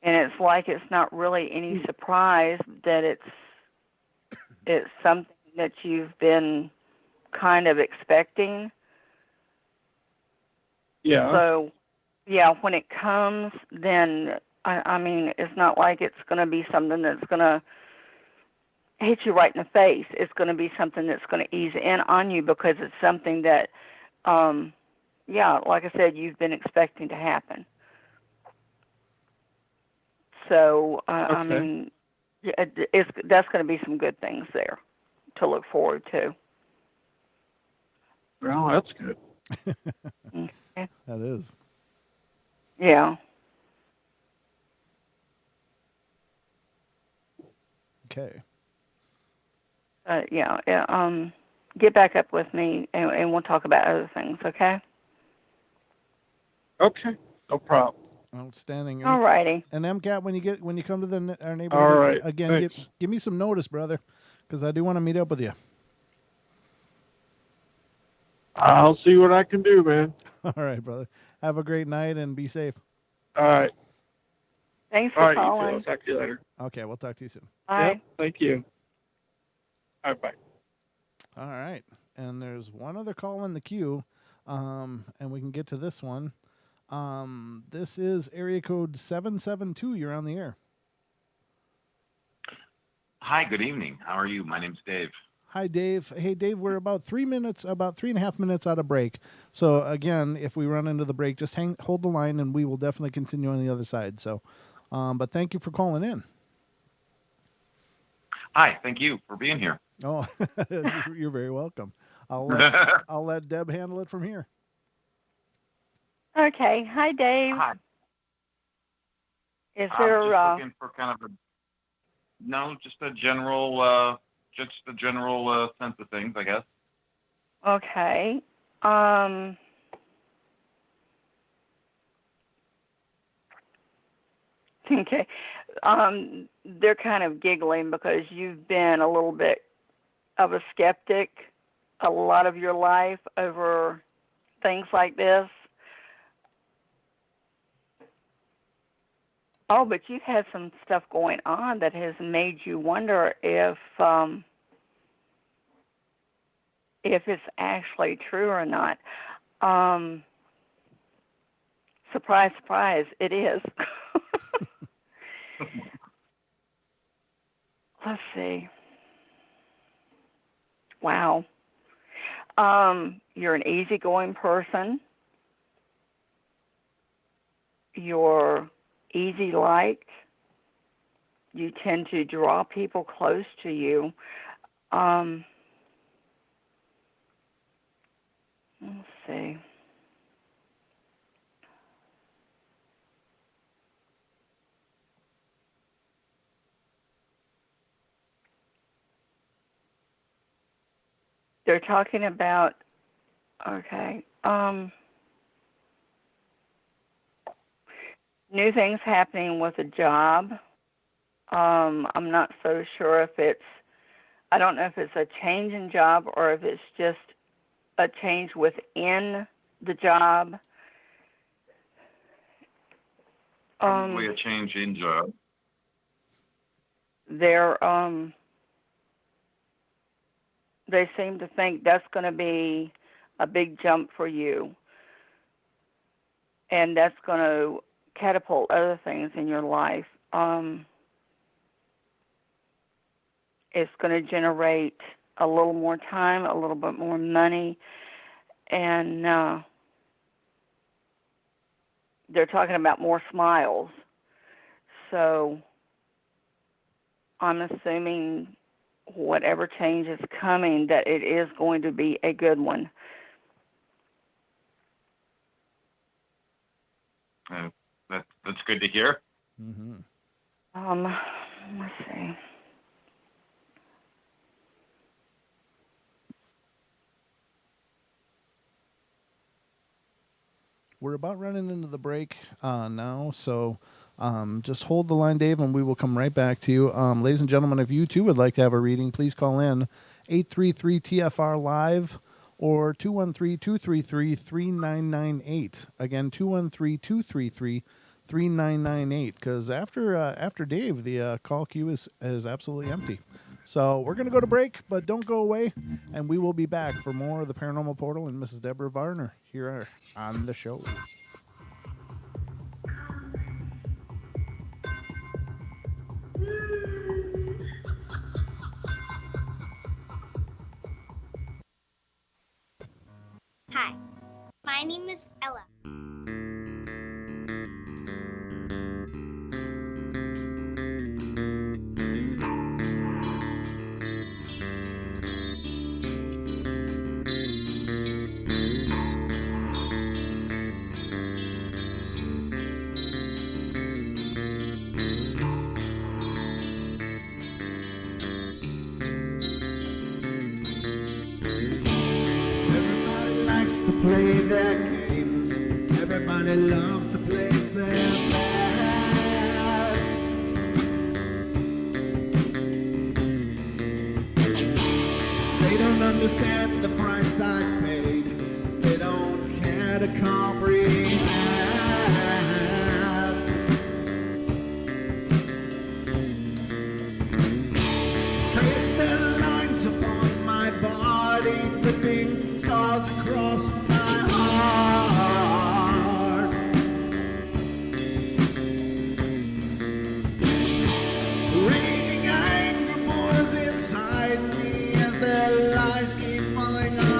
And it's like it's not really any surprise that it's something that you've been kind of expecting. Yeah. So, yeah, when it comes, then I mean, it's not like it's going to be something that's going to hit you right in the face. It's going to be something that's going to ease in on you because it's something that, yeah, like I said, you've been expecting to happen. So, I Okay. mean, that's going to be some good things there to look forward to. Well, that's good. Okay. That is. Yeah. Okay. Yeah. Get back up with me, and we'll talk about other things. Okay. Okay. No problem. Outstanding. All righty. And MCAT, when you come to our All neighborhood right. again, Thanks. give me some notice, brother, because I do want to meet up with you. I'll see what I can do, man. All right, brother. Have a great night and be safe. All right. Thanks All for right, you too. calling. I'll talk to you later. Okay, we'll talk to you soon. Bye. Yep. Thank you. All right, bye. All right. And there's one other call in the queue, and we can get to this one. This is area code 772. You're on the air. Hi, good evening. How are you? My name's Dave. Hi, Dave. Hey, Dave, we're about 3.5 minutes out of break. So again, if we run into the break, just hold the line, and we will definitely continue on the other side. So, but thank you for calling in. Hi, thank you for being here. Oh, you're very welcome. I'll let Deb handle it from here. Okay. Hi, Dave. Hi. Is I'm there? just looking for kind of just a general sense of things, I guess. Okay. Okay. They're kind of giggling because you've been a little bit of a skeptic a lot of your life over things like this. Oh, but you've had some stuff going on that has made you wonder if it's actually true or not. Surprise, surprise, it is. Let's see. Wow. You're an easygoing person. You're easy liked. You tend to draw people close to you. Let's see. They're talking about, okay, new things happening with a job. I'm not so sure I don't know if it's a change in job or if it's just a change within the job. Probably a change in job. They seem to think that's going to be a big jump for you. And that's going to catapult other things in your life. It's going to generate a little more time, a little bit more money, and they're talking about more smiles. So I'm assuming whatever change is coming, that it is going to be a good one. That's good to hear. Mm-hmm. Let's see. we're about running into the break now, so just hold the line, Dave, and we will come right back to you. Ladies and gentlemen, if you too would like to have a reading, please call in 833-TFR Live or 213-233-3998. Again, 213-233-3998, because after Dave, the call queue is absolutely empty. So we're going to go to break, but don't go away, and we will be back for more of the Paranormal Portal and Mrs. Debra Varner here on the show. Hi, my name is Ella. To play their games, everybody loves to place their bets. They don't understand the price I paid. They don't care to comprehend. Trace their lines upon my body, dripping scars across my heart. Raging anger pours inside me as their lies keep falling apart.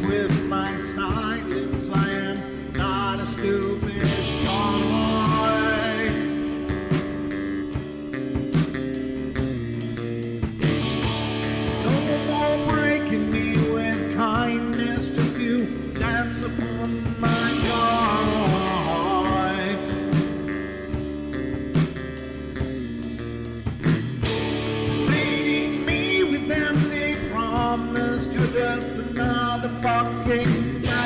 With my silence, I am not a stupid boy. No more breaking me with kindness, just you dance upon my joy. Feeding me with empty promise, you're just another fucking gas.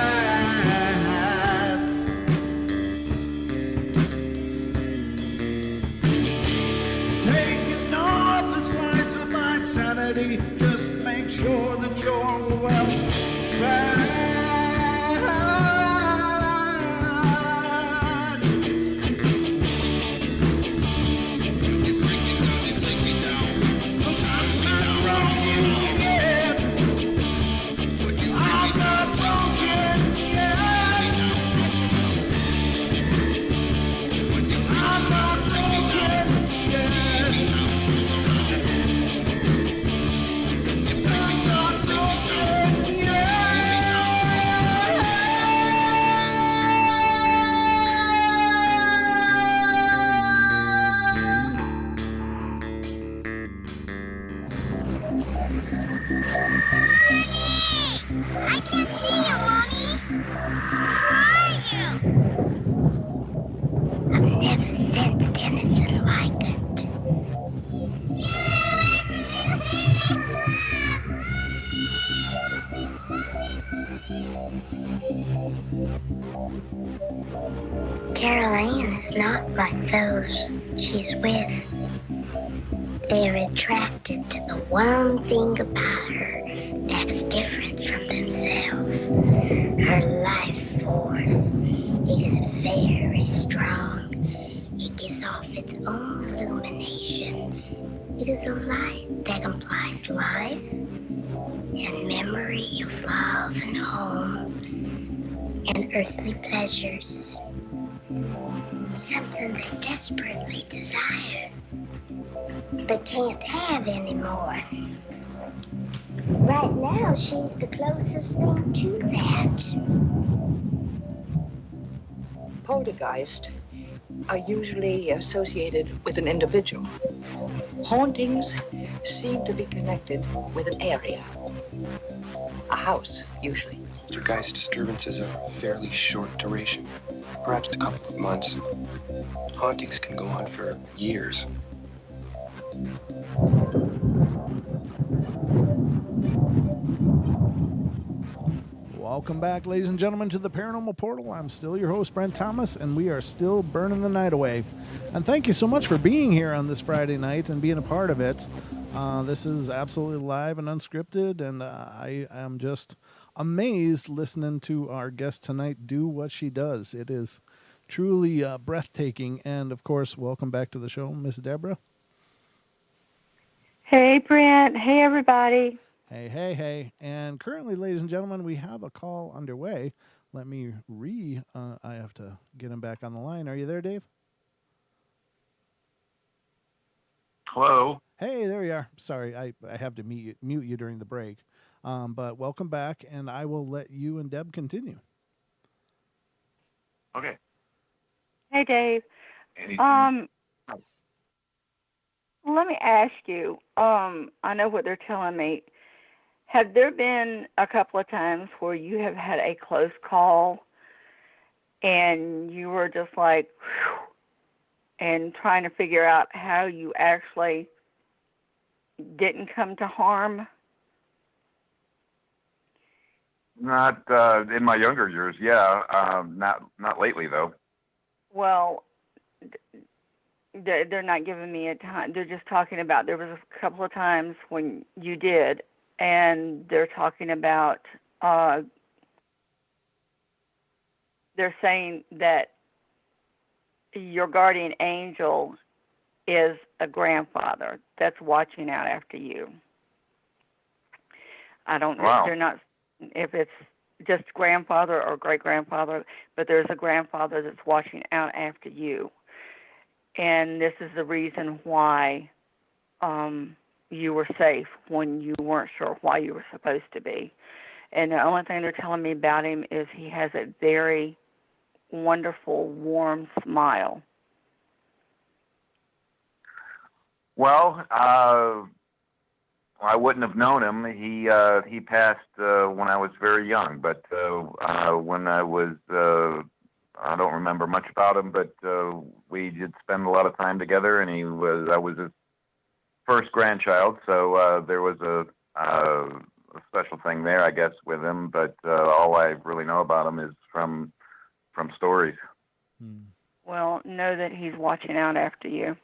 Taking off the slice of my sanity, just make sure that you're well fed. I'm not wrong yet. I'm not broken yet. I'm not broken yet. I'm not broken I can't see you, Mommy. Where are you? I've never sensed anything like it. Carol Ann is not like those she's with. They're attracted to the one thing about her that's different from themselves. Her life force. with its own illumination. It is a light that implies life and memory of love and home and earthly pleasures. Something they desperately desire, but can't have anymore. Right now, she's the closest thing to that. Poltergeists are usually associated with an individual. Hauntings seem to be connected with an area. A house, usually. Poltergeist disturbances are fairly short duration, perhaps a couple of months. Hauntings can go on for years. Welcome back, ladies and gentlemen, to the Paranormal Portal. I'm still your host, Brent Thomas, and we are still burning the night away. And thank you so much for being here on this Friday night and being a part of it. This is absolutely live and unscripted, and I am just amazed listening to our guest tonight do what she does. It is truly breathtaking. And, of course, welcome back to the show, Miss Debra. Hey, Brent. Hey, everybody. Hey, hey, hey. And currently, ladies and gentlemen, we have a call underway. Let me I have to get him back on the line. Are you there, Dave? Hello. Hey, there you are. Sorry, I have to mute you during the break. But welcome back, and I will let you and Deb continue. Okay. Hey, Dave. Anything? Let me ask you. I know what they're telling me. Have there been a couple of times where you have had a close call and you were just like, whew, and trying to figure out how you actually didn't come to harm? Not in my younger years, yeah. Not lately, though. Well, they're not giving me a time. They're just talking about there was a couple of times when you did, and they're talking about, they're saying that your guardian angel is a grandfather that's watching out after you. I don't know. Wow. They're not, if it's just grandfather or great-grandfather, but there's a grandfather that's watching out after you. And this is the reason why you were safe when you weren't sure why you were supposed to be. And the only thing they're telling me about him is he has a very wonderful, warm smile. Well, I wouldn't have known him. He passed when I was very young, but when I was I don't remember much about him, but we did spend a lot of time together, and I was his first grandchild, so there was a special thing there, I guess, with him. But all I really know about him is from stories. Well, know that he's watching out after you.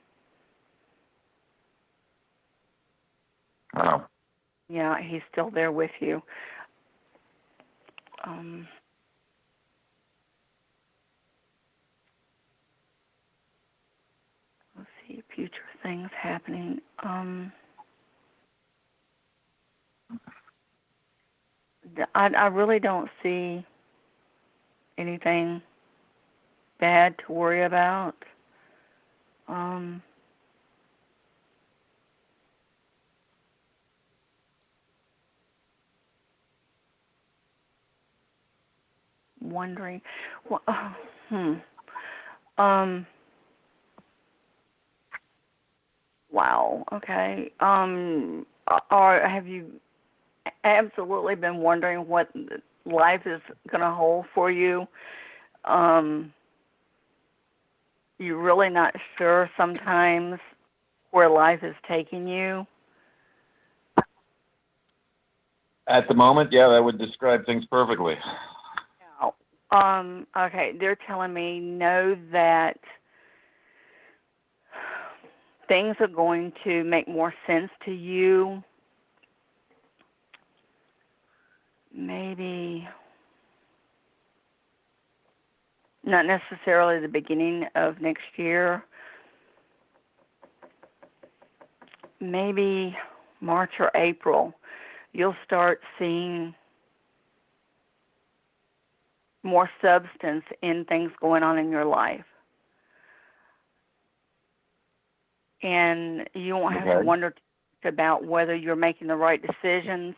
Oh. Yeah, he's still there with you. Let's see, future things happening. I really don't see anything bad to worry about. Wondering, wow, okay. Or have you absolutely been wondering what life is going to hold for you? You're really not sure sometimes where life is taking you? At the moment, yeah, that would describe things perfectly. Okay, they're telling me know that things are going to make more sense to you. Maybe not necessarily the beginning of next year, maybe March or April, you'll start seeing more substance in things going on in your life. And you won't have to wonder about whether you're making the right decisions,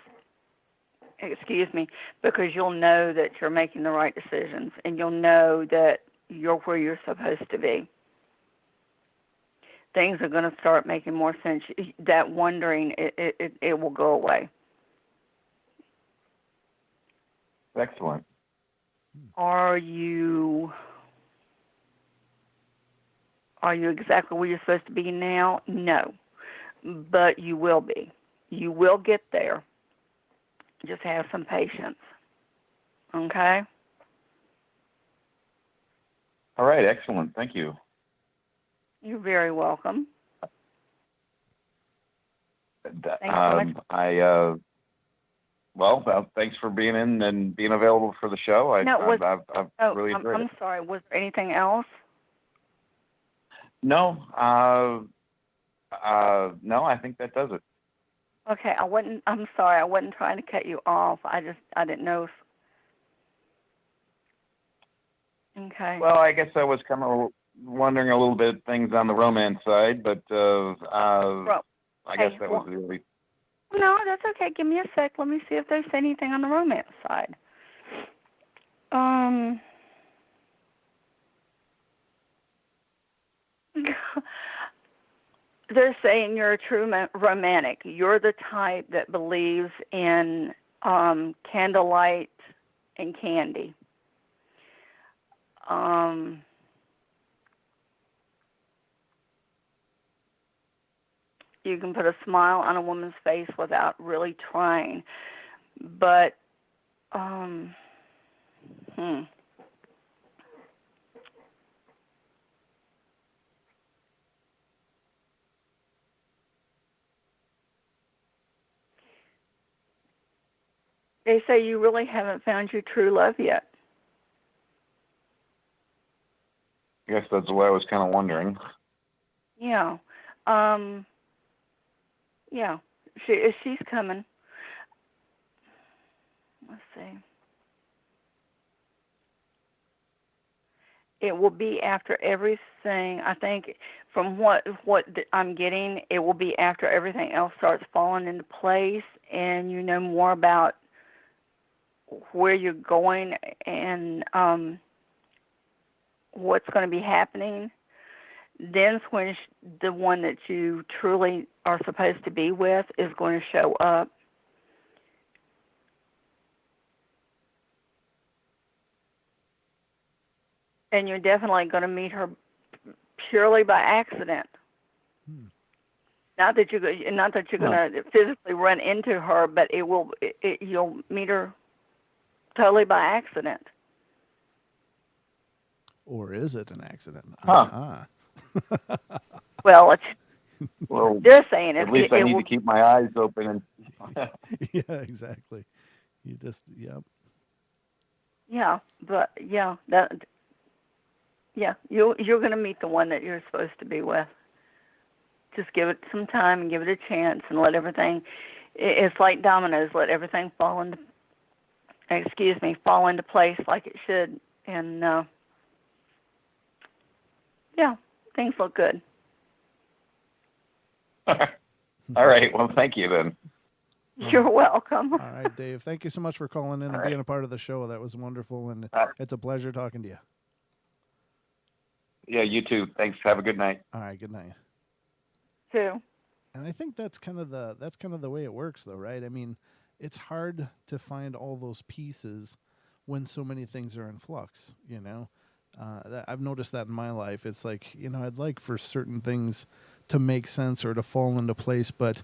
because you'll know that you're making the right decisions, and you'll know that you're where you're supposed to be. Things are going to start making more sense. That wondering, it will go away. Excellent. Are you exactly where you're supposed to be now? No. But you will be. You will get there. Just have some patience. Okay? All right, excellent. Thank you. You're very welcome. Thanks so much. Thanks for being in and being available for the show. I've really enjoyed it. I'm sorry. Was there anything else? No, no, I think that does it. Okay, I'm sorry. I wasn't trying to cut you off. I didn't know if... Okay. Well, I guess I was kind of wondering a little bit things on the romance side, but I guess that was really... No, that's okay. Give me a sec. Let me see if there's anything on the romance side. They're saying you're a true romantic. You're the type that believes in candlelight and candy. You can put a smile on a woman's face without really trying. But, They say you really haven't found your true love yet. I guess that's what I was kind of wondering. Yeah. Yeah. She's coming. Let's see. It will be after everything. I think from what I'm getting, it will be after everything else starts falling into place, and you know more about where you're going and what's going to be happening. Then's when the one that you truly are supposed to be with is going to show up. And you're definitely going to meet her purely by accident. Not that you're going to physically run into her, but you'll meet her totally by accident. Or is it an accident? Well, they're saying at least I need to keep my eyes open. Yeah, exactly. You just, yep. Yeah, but yeah, you're going to meet the one that you're supposed to be with. Just give it some time and give it a chance, and let everything. It's like dominoes. Let everything fall into place like it should, and yeah, things look good. All right. Well, thank you then. You're welcome. All right, Dave. Thank you so much for calling in and being a part of the show. That was wonderful, and it's a pleasure talking to you. Yeah, you too. Thanks. Have a good night. All right, good night. Too. And I think that's kind of the way it works, though, right? I mean, it's hard to find all those pieces when so many things are in flux. You know, I've noticed that in my life. It's like, you know, I'd like for certain things to make sense or to fall into place, but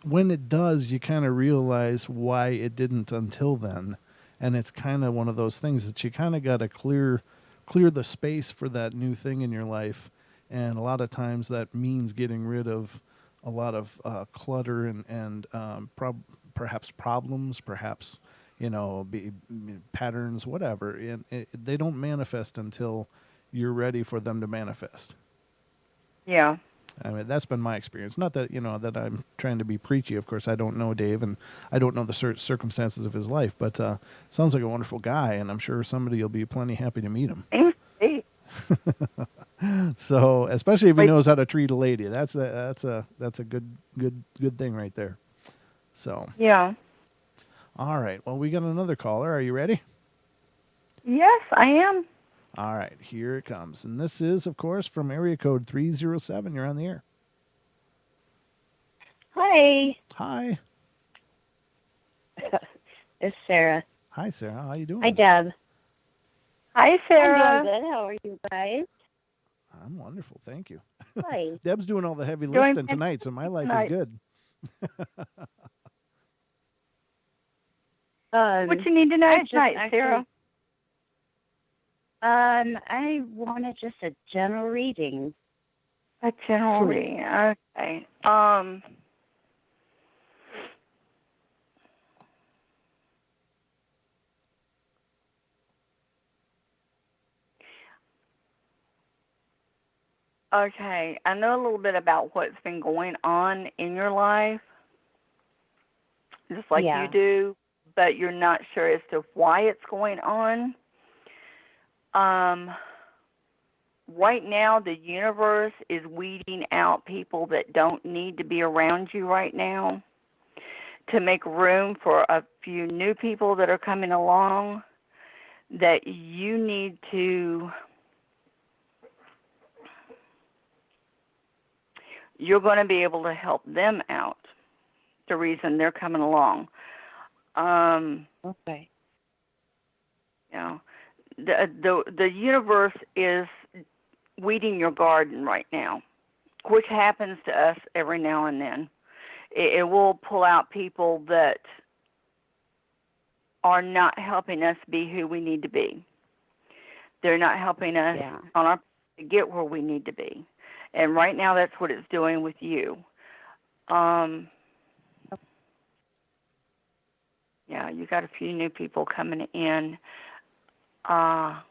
when it does, you kind of realize why it didn't until then. And it's kind of one of those things that you kind of got to clear the space for that new thing in your life. And a lot of times that means getting rid of a lot of clutter and perhaps problems, perhaps, you know, patterns, whatever. And they don't manifest until you're ready for them to manifest. Yeah. I mean, that's been my experience. Not that, that I'm trying to be preachy. Of course, I don't know Dave, and I don't know the circumstances of his life, but sounds like a wonderful guy, and I'm sure somebody will be plenty happy to meet him. So, especially if he knows how to treat a lady, that's a good thing right there. So, Yeah. all right. Well, we got another caller. Are you ready? Yes, I am. All right, here it comes. And this is, of course, from area code 307. You're on the air. Hi. Hi. It's Sarah. Hi, Sarah. How you doing? Hi, Deb. Hi, Sarah. I'm doing good. How are you guys? I'm wonderful. Thank you. Hi. Deb's doing all the heavy lifting tonight, so my life is good. What you need to know tonight, Sarah? I wanted just a general reading. A general reading. Okay. Okay, I know a little bit about what's been going on in your life, just like you do, but you're not sure as to why it's going on. Right now, the universe is weeding out people that don't need to be around you right now to make room for a few new people that are coming along that you need to... You're going to be able to help them out, the reason they're coming along. Okay. You know, the universe is weeding your garden right now, which happens to us every now and then. It will pull out people that are not helping us be who we need to be. They're not helping us on our to get where we need to be. And right now, that's what it's doing with you. Yeah, you got a few new people coming in. That's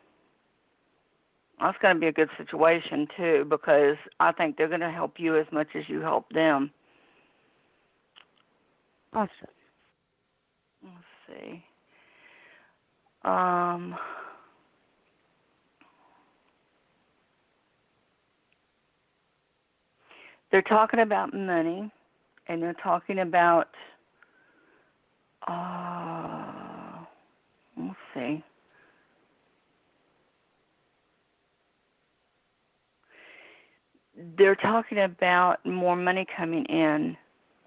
going to be a good situation, too, because I think they're going to help you as much as you help them. Awesome. Let's see. They're talking about money, and they're talking about, let's see. They're talking about more money coming in.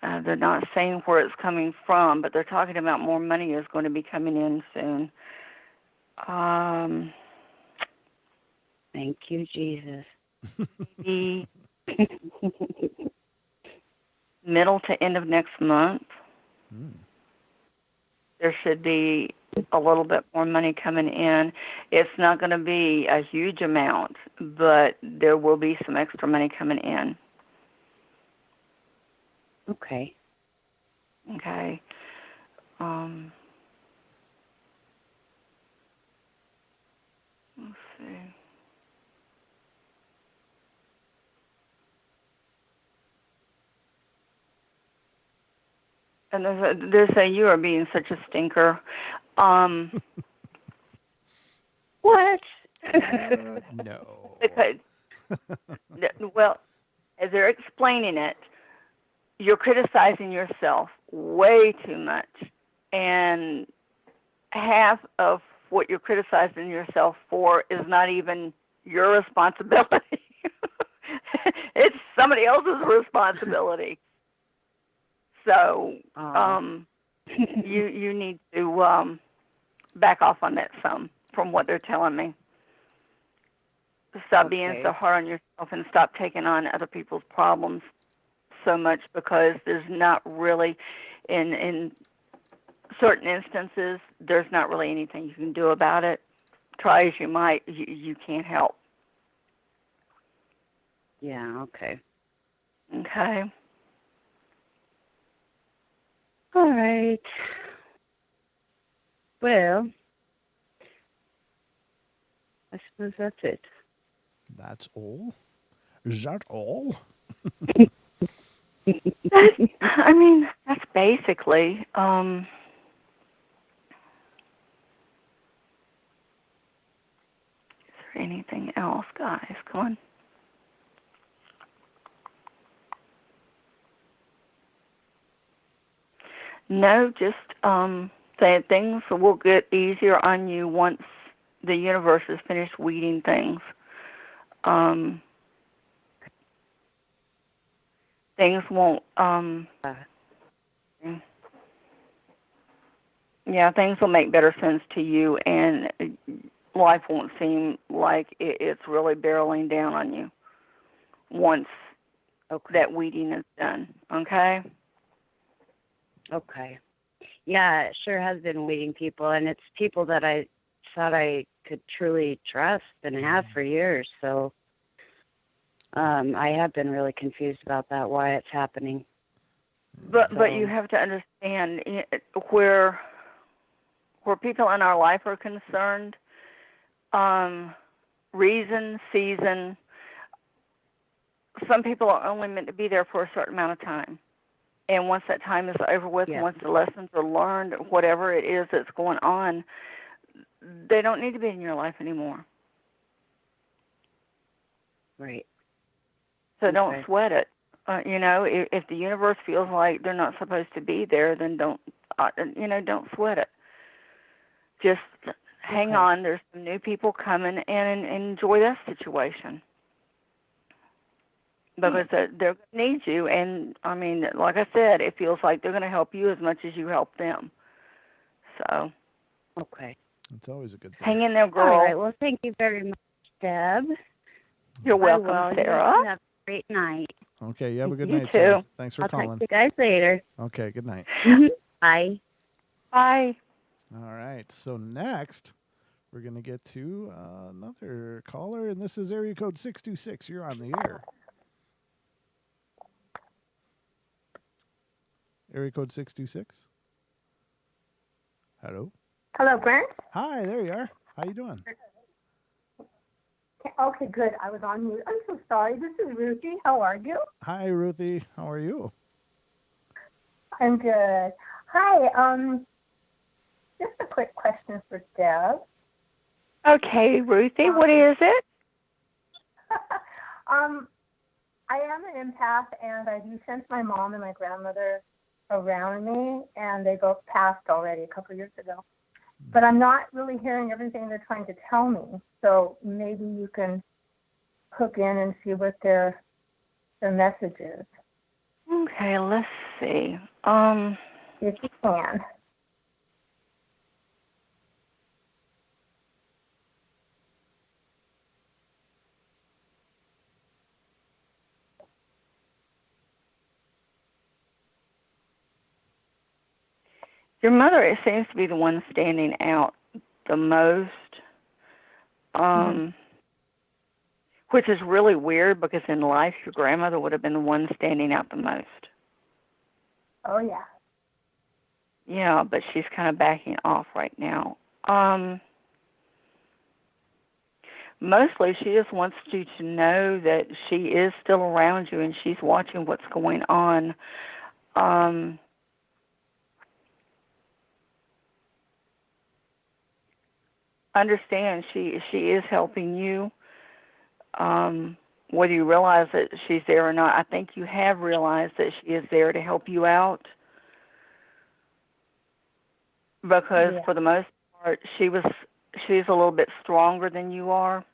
They're not saying where it's coming from, but they're talking about more money is going to be coming in soon. Thank you, Jesus. Maybe middle to end of next month, there should be a little bit more money coming in. It's not going to be a huge amount, but there will be some extra money coming in. Okay. Okay. Let's see. And they're saying you are being such a stinker. What? No. Because, well, as they're explaining it, you're criticizing yourself way too much. And half of what you're criticizing yourself for is not even your responsibility. It's somebody else's responsibility. So you need to back off on that some from what they're telling me. Stop being so hard on yourself and stop taking on other people's problems so much, because there's not really, in certain instances, there's not really anything you can do about it. Try as you might, you can't help. Yeah, okay. Okay. All right. Well, I suppose that's it. That's all? Is that all? I mean, that's basically. Is there anything else, guys? Come on. No, just that things will get easier on you once the universe is finished weeding things. Things won't. Yeah, things will make better sense to you, and life won't seem like it's really barreling down on you once that weeding is done. Okay? Okay. Yeah, it sure has been weeding people, and it's people that I thought I could truly trust and have for years. So I have been really confused about that, why it's happening. But you have to understand where people in our life are concerned, reason, season. Some people are only meant to be there for a certain amount of time. And once that time is over with, once the lessons are learned, whatever it is that's going on, they don't need to be in your life anymore. Right. So don't sweat it. If the universe feels like they're not supposed to be there, then don't sweat it. Just hang on. There's some new people coming and enjoy that situation. Because they're going to need you. And, I mean, like I said, it feels like they're going to help you as much as you help them. So. Okay. It's always a good thing. Hang in there, girl. All right. Well, thank you very much, Deb. You're welcome, Sarah. You have a great night. Okay, you have a good You night, too. Sarah. Thanks for I'll calling. talk to you guys later. Okay, good night. Bye. Bye. All right, so next we're going to get to another caller, and this is area code 626. You're on the air. Area code 626. Hello. Hello, Brent. Hi, there you are. How you doing? Okay, good. I was on mute. I'm so sorry. This is Ruthie. How are you? Hi, Ruthie. How are you? I'm good. Hi. Just a quick question for Deb. Okay, Ruthie, what is it? I am an empath, and I do sense my mom and my grandmother around me, and they both passed already a couple of years ago. But I'm not really hearing everything they're trying to tell me. So maybe you can hook in and see what their message is. Okay, let's see. If you can. Your mother, it seems to be the one standing out the most, which is really weird because in life your grandmother would have been the one standing out the most. Oh, yeah. Yeah, but she's kind of backing off right now. Mostly she just wants you to know that she is still around you and she's watching what's going on. Understand she is helping you, whether you realize that she's there or not. I think you have realized that she is there to help you out because for the most part she's a little bit stronger than you are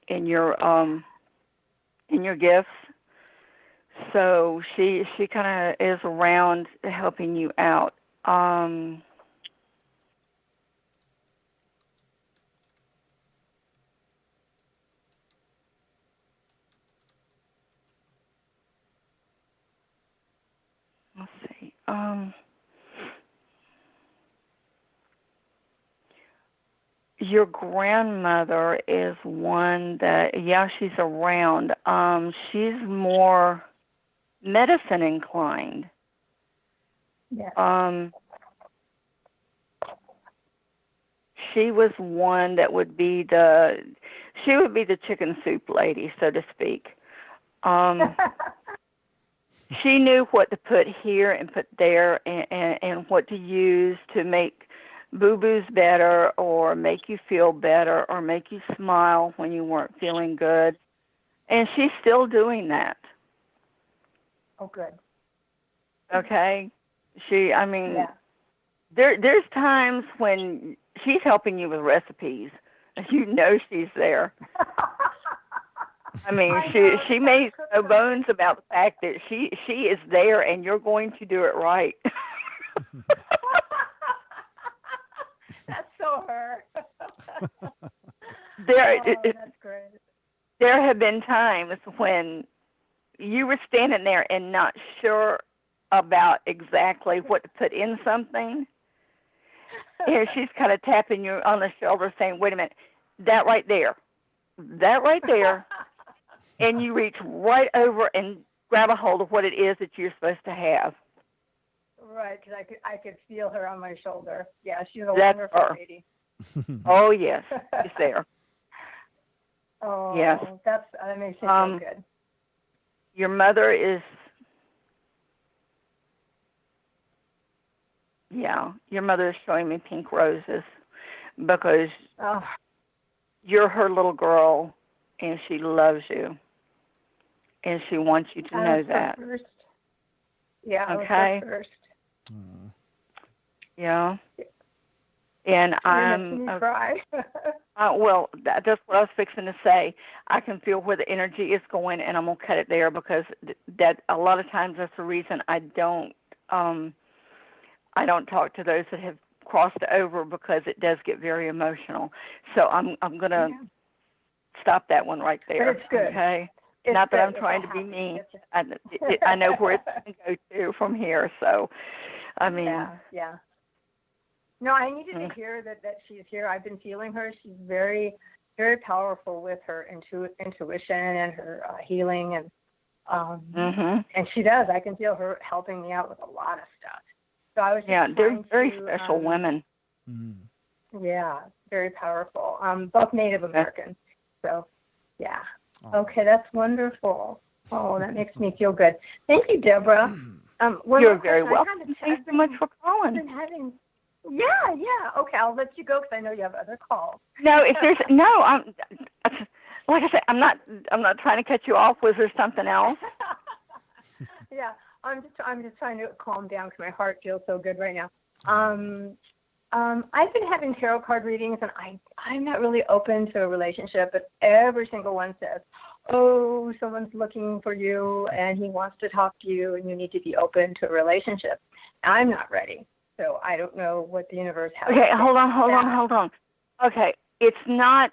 in your gifts. So she kind of is around helping you out. Let's see. Your grandmother is one that, she's around. She's more medicine inclined. Yeah. She was one that would be the chicken soup lady, so to speak. She knew what to put here and put there, and what to use to make boo-boos better, or make you feel better, or make you smile when you weren't feeling good. And she's still doing that. Oh, good. Okay? Yeah. There's times when she's helping you with recipes. You know she's there. She makes no bones about the fact that she is there, and you're going to do it right. That's so her. That's great. There have been times when you were standing there and not sure about exactly what to put in something. And she's kind of tapping you on the shoulder saying, wait a minute, that right there. And you reach right over and grab a hold of what it is that you're supposed to have. Right, because I could feel her on my shoulder. Yeah, she's a That's wonderful her. lady. Oh, yes, she's there. Oh, yes. That makes me feel good. Your mother is, your mother is showing me pink roses because you're her little girl, and she loves you, and she wants you to know that. First. Yeah, okay. First. Yeah. And You're making me cry. well, that's what I was fixing to say. I can feel where the energy is going, and I'm gonna cut it there because that a lot of times that's the reason I don't talk to those that have crossed over, because it does get very emotional. So I'm gonna stop that one right there. But it's good. Okay. It's Not that good. I'm trying to be mean. I know where it's going to go to from here. So, Yeah. No, I needed to hear that she's here. I've been feeling her. She's very, very powerful with her intuition and her healing, and and she does. I can feel her helping me out with a lot of stuff. So I was just they're very special women. Yeah, very powerful. Both Native American. So, yeah. Okay, that's wonderful. Oh, that makes me feel good. Thank you, Deborah. You're very welcome. Thanks so much for calling. Yeah. Okay, I'll let you go because I know you have other calls. No, if there's I'm like I said, I'm not trying to cut you off. Was there something else? Yeah, I'm just trying to calm down because my heart feels so good right now. I've been having tarot card readings, and I'm not really open to a relationship, but every single one says, oh, someone's looking for you, and he wants to talk to you, and you need to be open to a relationship. I'm not ready, so I don't know what the universe has. Okay, hold on. Okay, it's not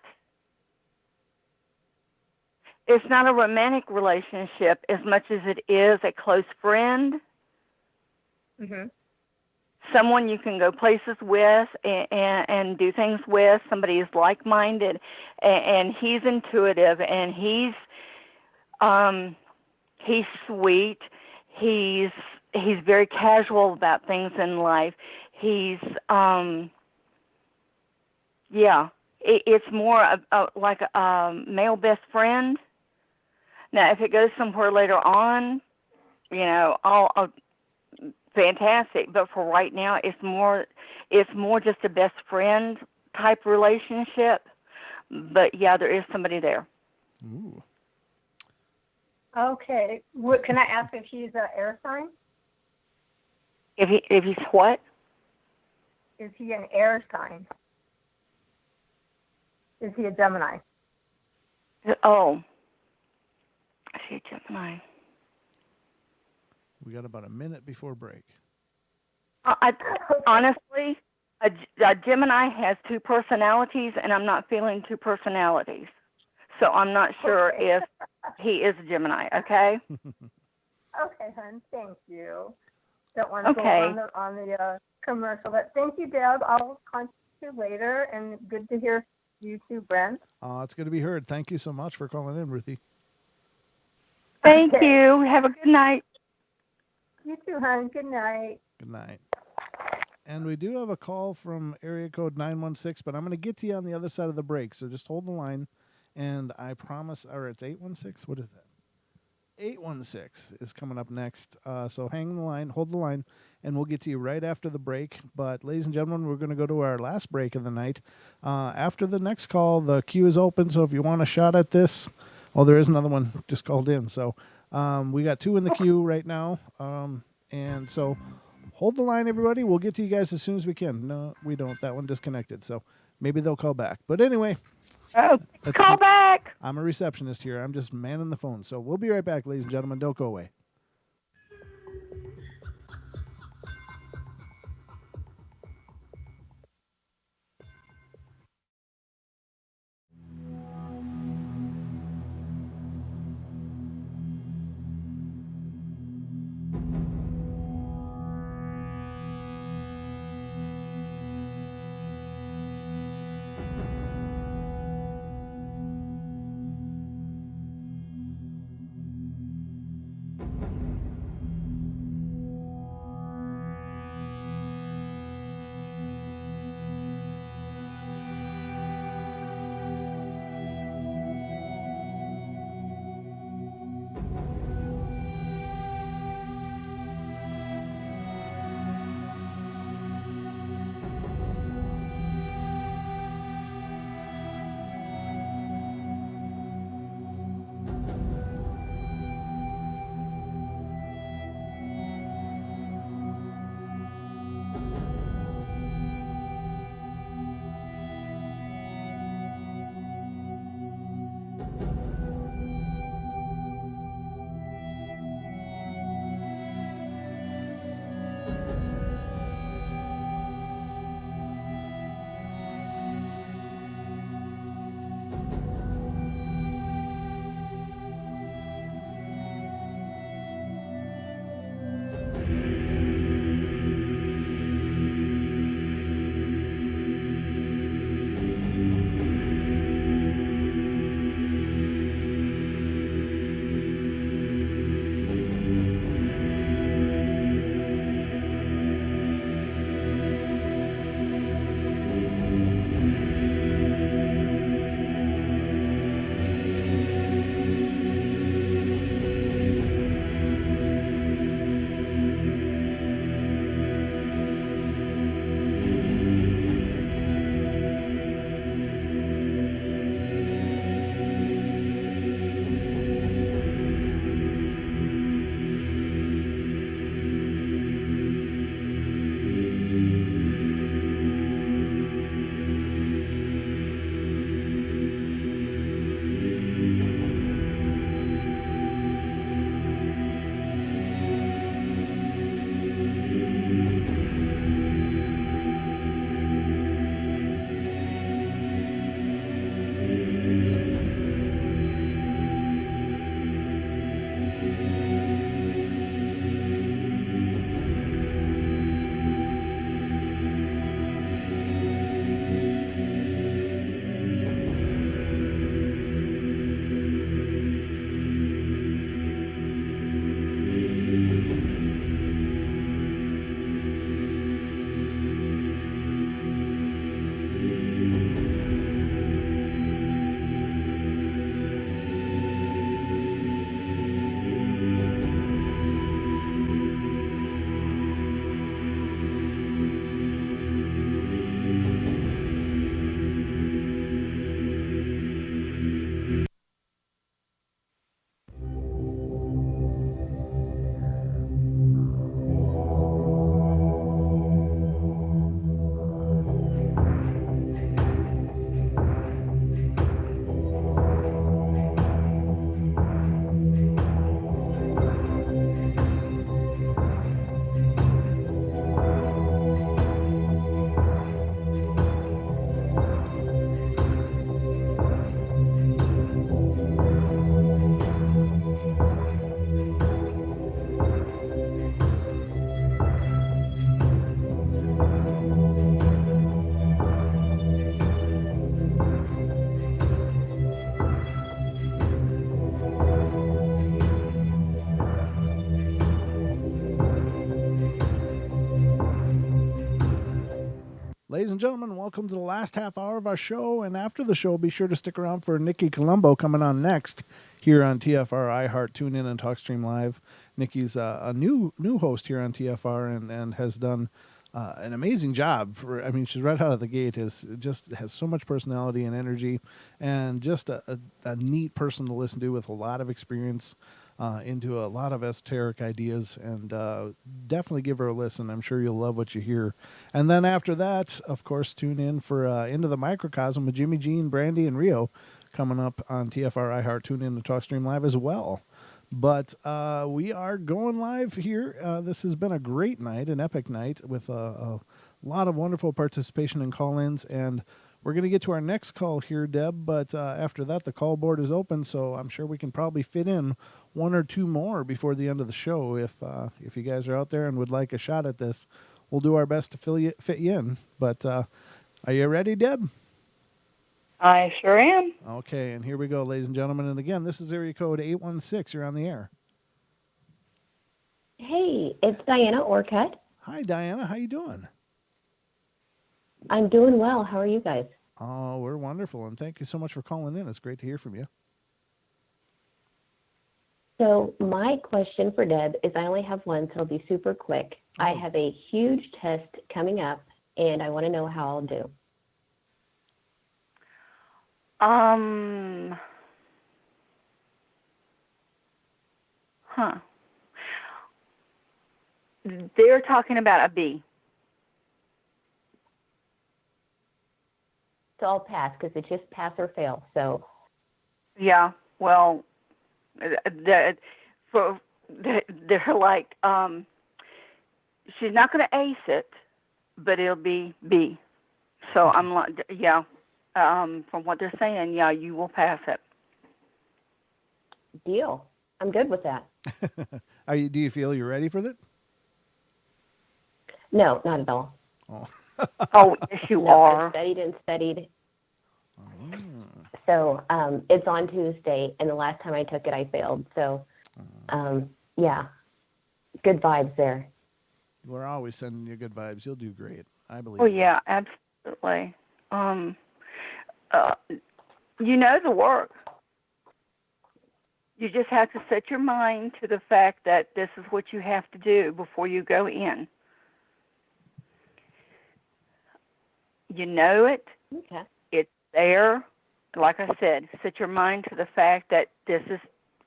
a romantic relationship as much as it is a close friend. Mm-hmm. Someone you can go places with and do things with. Somebody is like-minded, and he's intuitive, and he's sweet. He's very casual about things in life. He's it's more like a male best friend. Now, if it goes somewhere later on, I'll fantastic. But for right now, it's more just a best friend type relationship. But yeah, there is somebody there. Ooh. Okay. Can I ask if he's an air sign? If he's what? Is he an air sign? Is he a Gemini? Oh. Is he a Gemini? We got about a minute before break. Honestly, a Gemini has two personalities, and I'm not feeling two personalities. So I'm not sure if he is a Gemini, okay? Okay, hon. Thank you. Don't want to go on the commercial, but thank you, Deb. I'll contact you later, and good to hear you too, Brent. It's good to be heard. Thank you so much for calling in, Ruthie. Thank you. Have a good night. You too, hon. Good night. Good night. And we do have a call from area code 916, but I'm going to get to you on the other side of the break, so just hold the line. And I promise, or it's 816? What is that? 816 is coming up next. So hang the line, hold the line, and we'll get to you right after the break. But, ladies and gentlemen, we're going to go to our last break of the night. After the next call, the queue is open. So if you want a shot at this, there is another one just called in. So we got 2 in the queue right now. And so hold the line, everybody. We'll get to you guys as soon as we can. No, we don't. That one disconnected. So maybe they'll call back. But anyway. Oh, call back. I'm a receptionist here. I'm just manning the phone. So we'll be right back, ladies and gentlemen. Don't go away. Ladies and gentlemen, welcome to the last half hour of our show. And after the show, be sure to stick around for Nikki Colombo coming on next here on TFR, iHeart, TuneIn, and TalkStream Live. Nikki's a new host here on TFR and has done an amazing job. She's right out of the gate. Has so much personality and energy, and just a neat person to listen to with a lot of experience into a lot of esoteric ideas. And definitely give her a listen. I'm sure you'll love what you hear. And then after that, of course, tune in for Into the Microcosm with Jimmy Jean, Brandy, and Rio coming up on TFR, iHeart, TuneIn, and TalkStream Live as well. But we are going live here. This has been a great night, an epic night with a lot of wonderful participation and call-ins. And we're going to get to our next call here, Deb. But after that, the call board is open, so I'm sure we can probably fit in one or two more before the end of the show. If you guys are out there and would like a shot at this, we'll do our best to fit you in. But are you ready, Deb? I sure am. Okay, and here we go, ladies and gentlemen. And again, this is area code 816. You're on the air. Hey, it's Diana Orcutt. Hi, Diana. How you doing? I'm doing well. How are you guys? Oh, we're wonderful, and thank you so much for calling in. It's great to hear from you. So my question for Deb is I only have one, so it'll be super quick. Oh. I have a huge test coming up, and I want to know how I'll do. They're talking about a B. So I'll pass because it's just pass or fail. So Yeah, well, they're like, she's not going to ace it, but it'll be B. So I'm like, yeah, from what they're saying, yeah, you will pass it. deal. I'm good with that. Do you feel you're ready for it? No, not at all. Oh, Oh, yes, you are. I've studied and studied. So it's on Tuesday, and the last time I took it, I failed. So, yeah, good vibes there. We're always sending you good vibes. You'll do great. I believe. Oh, yeah, absolutely. You know the work. You just have to set your mind to the fact that this is what you have to do before you go in. You know it. Okay. It's there. Like I said, set your mind to the fact that this is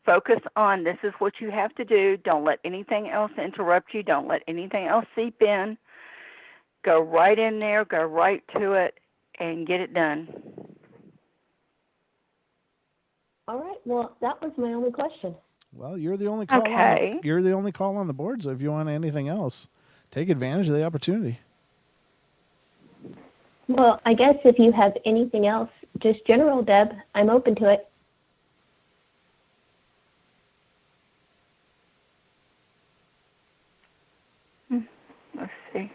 focus on this is what you have to do. Don't let anything else interrupt you. Don't let anything else seep in. Go right in there, go right to it, and get it done. All right. Well, that was my only question. Well, you're the only call. Okay. You're the only call on the board. So if you want anything else, take advantage of the opportunity. Well, I guess if you have anything else, just general, Deb, I'm open to it. Let's see.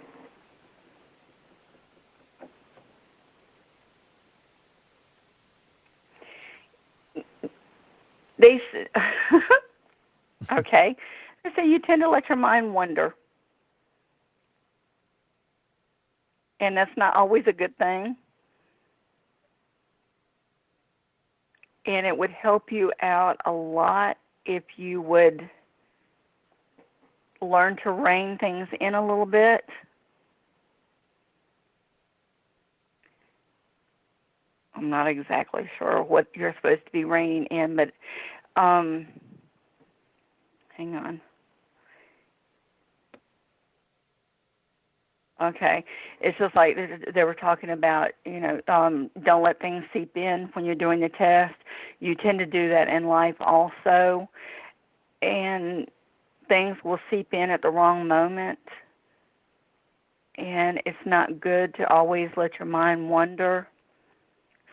Okay. So you tend to let your mind wander. And that's not always a good thing. And it would help you out a lot if you would learn to rein things in a little bit. I'm not exactly sure what you're supposed to be reining in, but hang on. Okay. It's just like they were talking about, don't let things seep in when you're doing the test. You tend to do that in life also. And things will seep in at the wrong moment. And it's not good to always let your mind wander.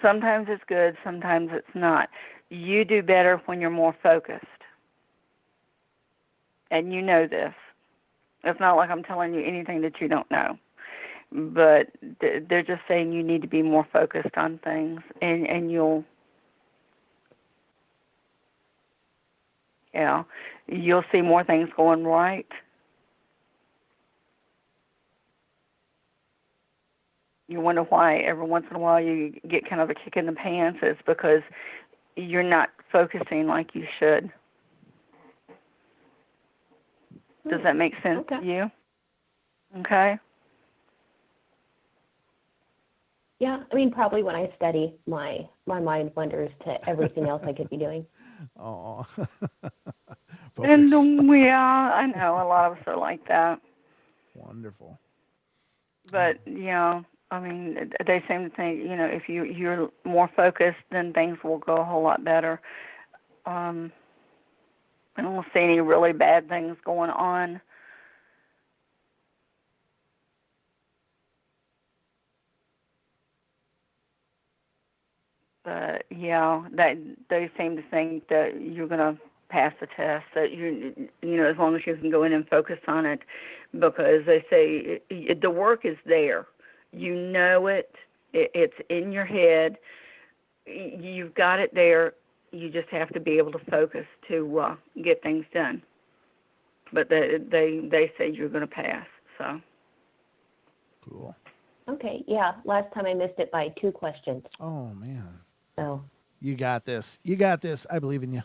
Sometimes it's good, sometimes it's not. You do better when you're more focused. And you know this. It's not like I'm telling you anything that you don't know. But they're just saying you need to be more focused on things, and you'll see more things going right. You wonder why every once in a while you get kind of a kick in the pants. It's because you're not focusing like you should. Does that make sense to you? Okay. Yeah, I mean, probably when I study, my mind wanders to everything else I could be doing. Oh. And yeah, I know a lot of us are like that. Wonderful. But yeah, I mean, they seem to think, if you're more focused, then things will go a whole lot better. I don't see any really bad things going on. But yeah, that they seem to think that you're going to pass the test. That as long as you can go in and focus on it, because they say the work is there. You know it. It's in your head. You've got it there. You just have to be able to focus to get things done. But they say you're going to pass. So. Cool. Okay, yeah. Last time I missed it by 2 questions. Oh, man. So. You got this. You got this. I believe in you.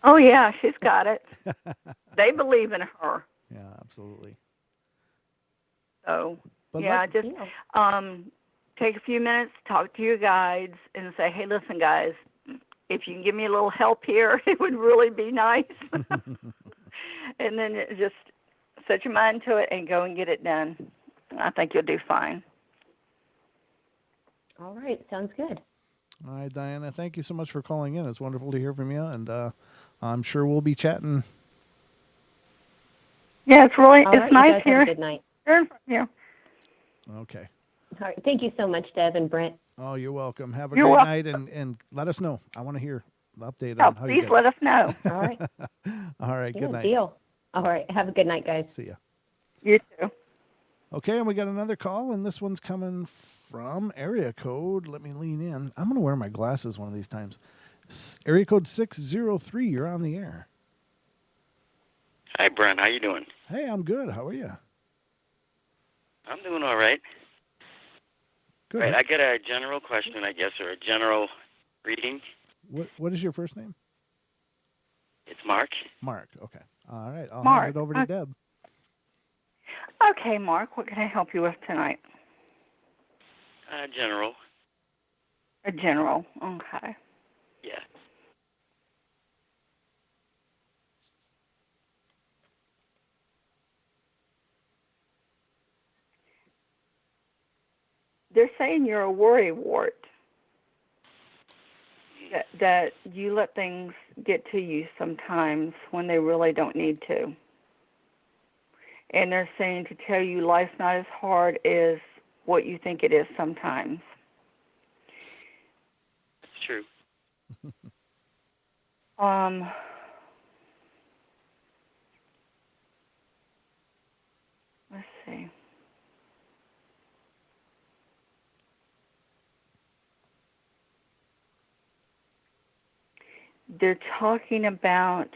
Oh, yeah, she's got it. They believe in her. Yeah, absolutely. So, But just take a few minutes, talk to your guides, and say, hey, listen, guys, if you can give me a little help here, it would really be nice. And then just set your mind to it and go and get it done. I think you'll do fine. All right, sounds good. All right, Diana, thank you so much for calling in. It's wonderful to hear from you, and I'm sure we'll be chatting. Yeah, it's nice here. Have a good night. Yeah. Okay. All right, thank you so much, Deb and Brent. Oh, you're welcome. Have a great night, and let us know. I want to hear the update on how you please let us know. All right. All right, good night. Deal. All right, have a good night, guys. See ya. You too. Okay, and we got another call, and this one's coming from area code. Let me lean in. I'm going to wear my glasses one of these times. Area code 603, you're on the air. Hi, Brent. How you doing? Hey, I'm good. How are you? I'm doing all right. Good. Right, I got a general question, I guess, or a general reading. What is your first name? It's Mark. Mark, okay. All right, I'll Mark, hand it over to Deb. Okay, Mark, what can I help you with tonight? General. A general, okay. Yeah. They're saying you're a worrywart. That you let things get to you sometimes when they really don't need to. And they're saying to tell you life's not as hard as what you think it is sometimes. It's true. Let's see. They're talking about,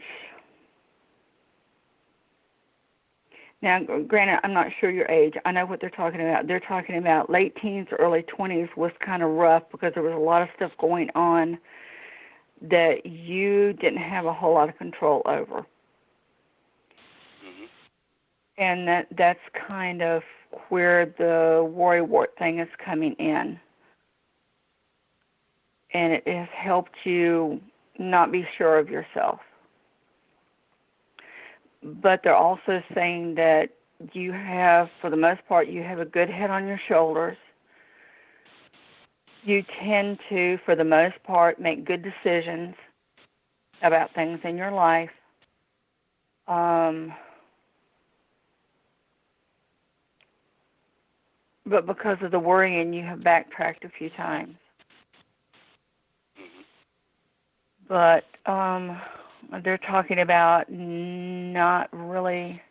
now granted, I'm not sure your age. I know what they're talking about. They're talking about late teens, early 20s was kind of rough because there was a lot of stuff going on that you didn't have a whole lot of control over. Mm-hmm. And that's kind of where the worrywart thing is coming in. And it has helped you not be sure of yourself. But they're also saying that you have, for the most part, you have a good head on your shoulders. You tend to, for the most part, make good decisions about things in your life. But because of the worrying, you have backtracked a few times. But they're talking about not really.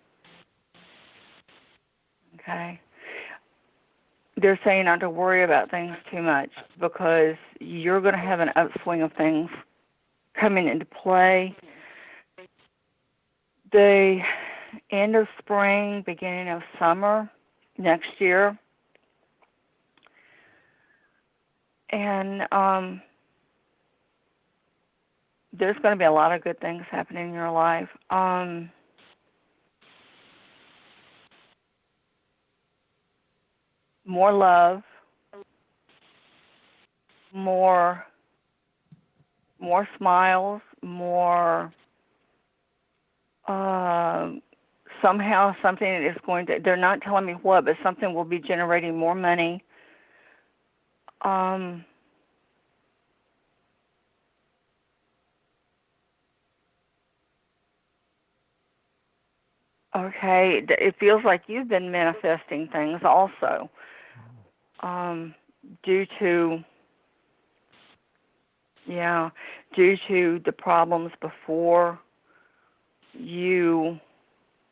Okay. They're saying not to worry about things too much because you're going to have an upswing of things coming into play. The end of spring, beginning of summer next year. And there's going to be a lot of good things happening in your life. More love, more smiles, more somehow something is going to, they're not telling me what, but something will be generating more money. Okay, it feels like you've been manifesting things also, due to the problems before. You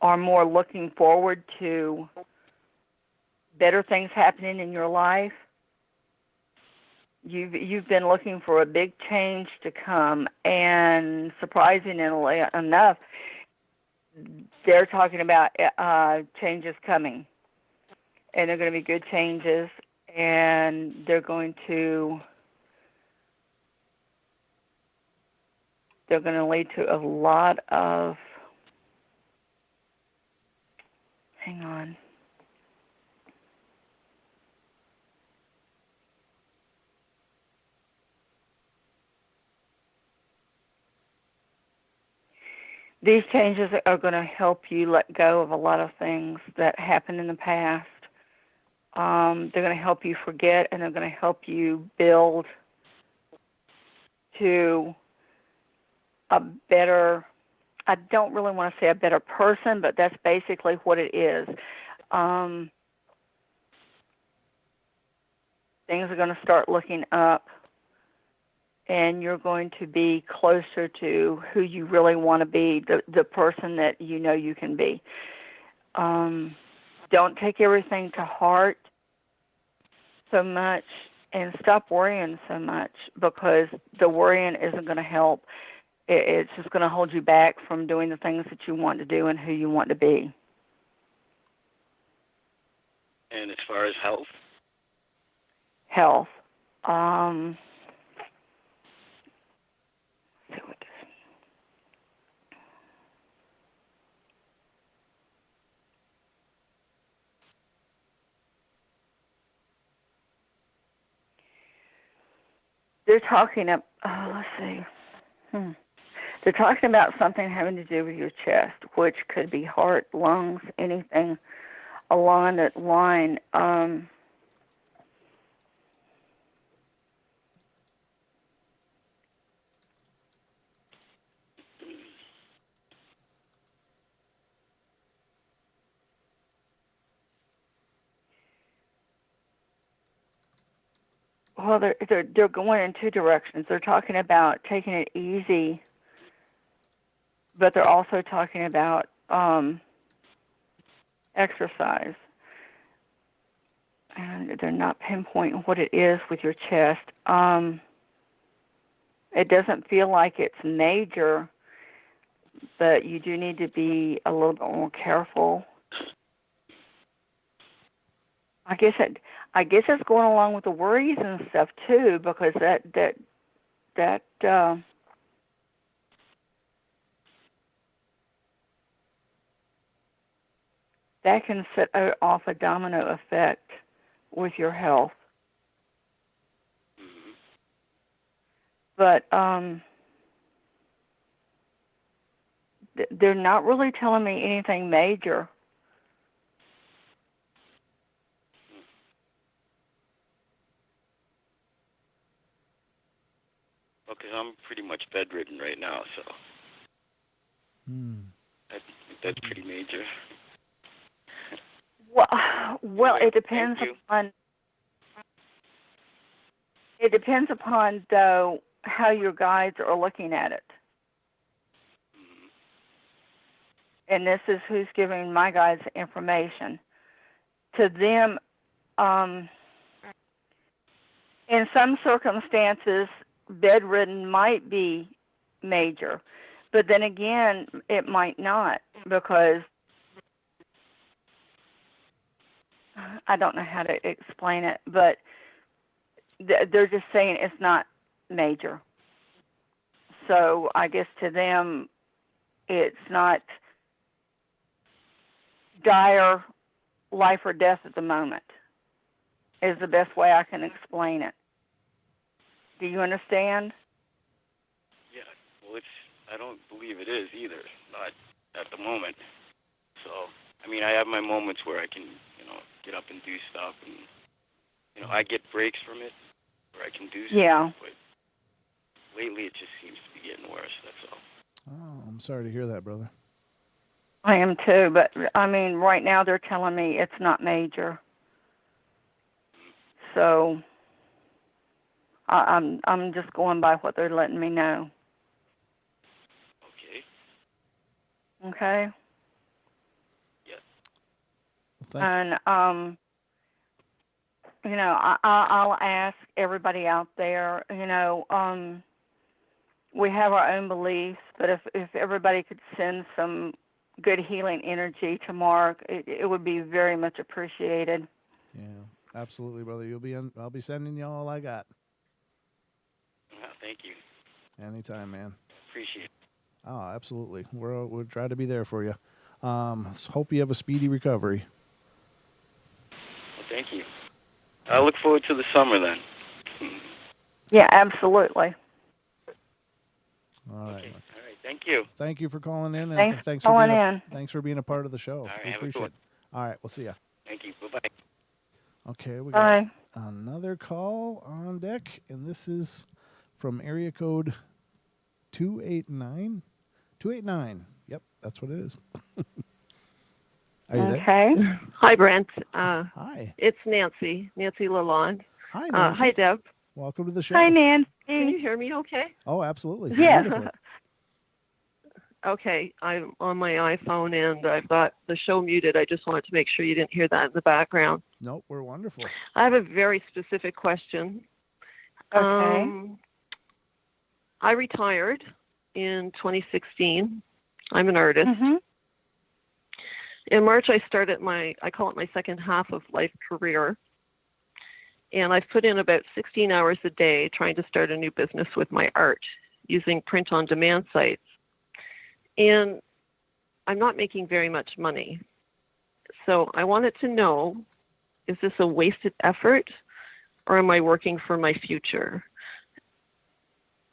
are more looking forward to better things happening in your life. You've been looking for a big change to come, and surprisingly enough, they're talking about changes coming, and they're going to be good changes, and they're going to lead to a lot of, hang on. These changes are going to help you let go of a lot of things that happened in the past. They're going to help you forget, and they're going to help you build to a better, I don't really want to say a better person, but that's basically what it is. Things are going to start looking up, and you're going to be closer to who you really want to be, the person that you know you can be. Don't take everything to heart so much, and stop worrying so much, because the worrying isn't going to help. It's just going to hold you back from doing the things that you want to do and who you want to be. And as far as health? Health. They're talking about, let's see. They're talking about something having to do with your chest, which could be heart, lungs, anything along that line. Well, they're going in two directions. They're talking about taking it easy, but they're also talking about exercise. And they're not pinpointing what it is with your chest. It doesn't feel like it's major, but you do need to be a little bit more careful. I guess it's going along with the worries and stuff too, because that can set off a domino effect with your health. But they're not really telling me anything major. Okay, I'm pretty much bedridden right now, so I think that's pretty major. Well, it depends upon. It depends upon, though, how your guides are looking at it. And this is who's giving my guides information. To them, in some circumstances, bedridden might be major. But then again, it might not, because I don't know how to explain it, but they're just saying it's not major. So I guess to them, it's not dire life or death at the moment, is the best way I can explain it. Do you understand? Yeah. Well, I don't believe it is either. Not at the moment. So, I mean, I have my moments where I can, get up and do stuff, and I get breaks from it where I can do stuff. Yeah. But lately, it just seems to be getting worse. That's all. Oh, I'm sorry to hear that, brother. I am too, but I mean, right now they're telling me it's not major. So I'm just going by what they're letting me know. Okay. Okay. Yeah. And I'll ask everybody out there. We have our own beliefs, but if everybody could send some good healing energy to Mark, it would be very much appreciated. Yeah, absolutely, brother. I'll be sending you all I got. Thank you. Anytime, man. Appreciate it. Oh, absolutely. We'll try to be there for you. Hope you have a speedy recovery. Well, thank you. I look forward to the summer then. Yeah, absolutely. All right. Okay. All right. Thank you. Thank you for calling in, and Thanks for calling in. Thanks for being a part of the show. All right, We have a good appreciate one. it. All right, we'll see you. Thank you. Bye-bye. Okay, we Bye. got another call on deck, and this is from area code 289. 289. Yep, that's what it is. Are you there? Okay. Hi, Brent. Hi. It's Nancy Lalonde. Hi, Nancy. Hi, Deb. Welcome to the show. Hi, Nancy. Can you hear me okay? Oh, absolutely. Yeah. Beautifully. Okay, I'm on my iPhone and I've got the show muted. I just wanted to make sure you didn't hear that in the background. Nope, we're wonderful. I have a very specific question. Okay. I retired in 2016. I'm an artist. Mm-hmm. In March, I started I call it my second half of life career. And I've put in about 16 hours a day trying to start a new business with my art using print-on-demand sites. And I'm not making very much money. So I wanted to know, is this a wasted effort or am I working for my future?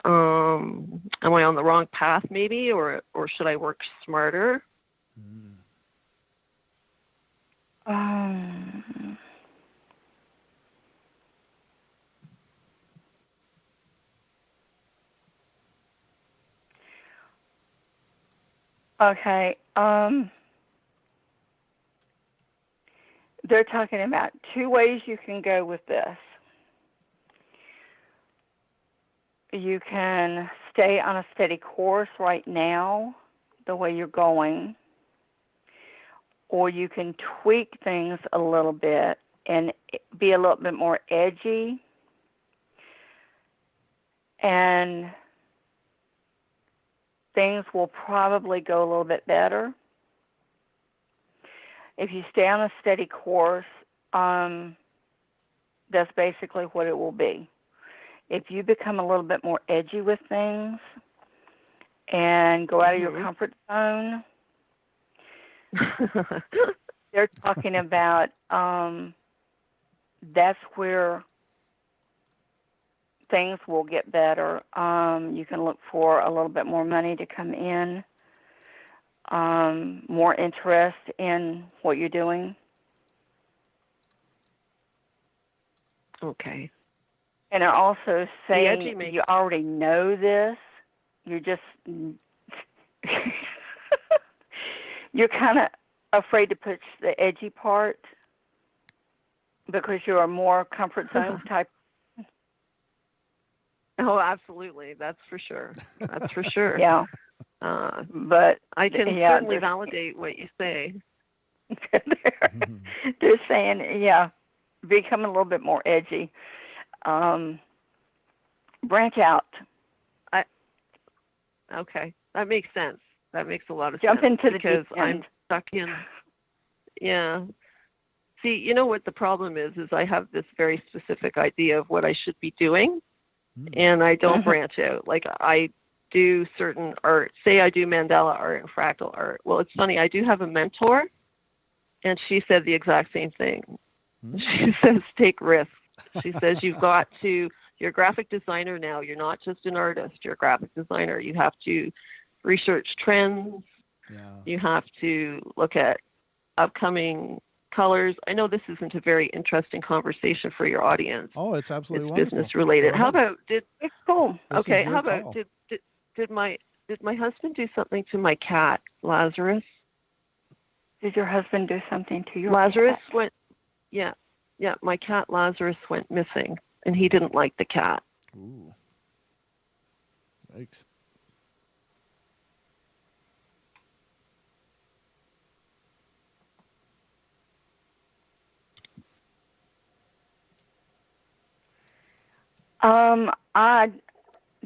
Am I on the wrong path maybe, or should I work smarter? Okay. They're talking about two ways you can go with this. You can stay on a steady course right now, the way you're going, or you can tweak things a little bit and be a little bit more edgy and things will probably go a little bit better. If you stay on a steady course, that's basically what it will be. If you become a little bit more edgy with things and go out of your comfort zone, they're talking about that's where things will get better. You can look for a little bit more money to come in, more interest in what you're doing. Okay. And they're also saying you already know this. You're just you're kind of afraid to push the edgy part because you're a more comfort zone type. Oh, absolutely. That's for sure. That's for sure. Yeah. But I can certainly validate what you say. They're saying, become a little bit more edgy. Branch out. Okay. That makes sense. That makes a lot of Jump sense. into the because deep end. I'm stuck in. Yeah. See, you know what the problem is I have this very specific idea of what I should be doing, and I don't branch out. Like I do certain art. Say I do mandala art and fractal art. Well, it's funny. I do have a mentor, and she said the exact same thing. She says, take risks. She says, you're a graphic designer now. You're not just an artist. You're a graphic designer. You have to research trends. Yeah. You have to look at upcoming colors. I know this isn't a very interesting conversation for your audience. Oh, it's absolutely it's wonderful. business related. How about it's cool. Okay, how about did my husband do something to my cat, Lazarus? Did your husband do something to your Lazarus cat? went yeah, my cat Lazarus went missing and he didn't like the cat. Ooh. Yikes.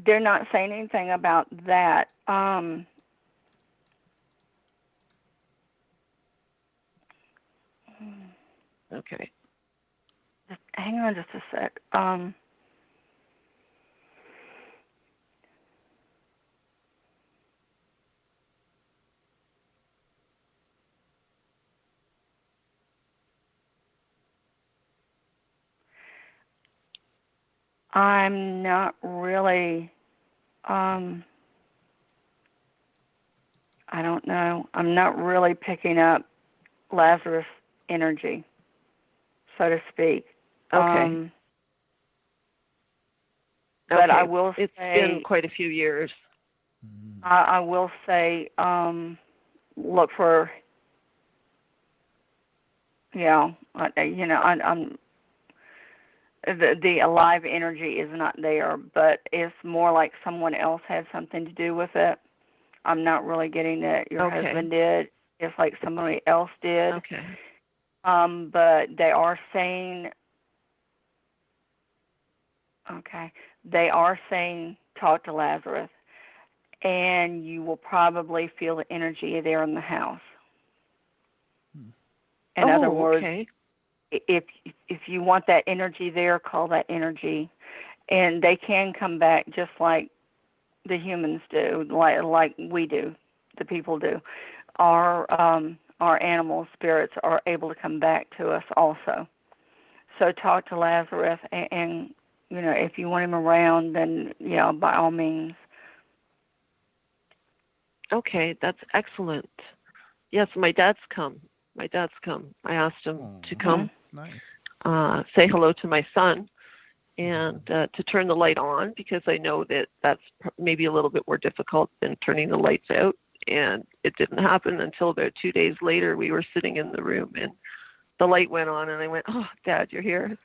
They're not saying anything about that. Okay. Just hang on just a sec. I'm not really, I don't know. I'm not really picking up Lazarus energy, so to speak. Okay. But I will it's say, been quite a few years. I will say, look for, I'm the alive energy is not there, but it's more like someone else had something to do with it. I'm not really getting that your husband did. It's like somebody else did. Okay. But they are saying, talk to Lazarus, and you will probably feel the energy there in the house. In other words, if you want that energy there, call that energy, and they can come back just like the humans do, like we do, the people do. Our animal spirits are able to come back to us also. So talk to Lazarus, and if you want him around, then by all means. Okay, that's excellent. Yes, my dad's come. I asked him to come. Nice. Say hello to my son and to turn the light on, because I know that that's maybe a little bit more difficult than turning the lights out. And it didn't happen until about 2 days later. We were sitting in the room and the light went on, and I went, "Oh, Dad, you're here."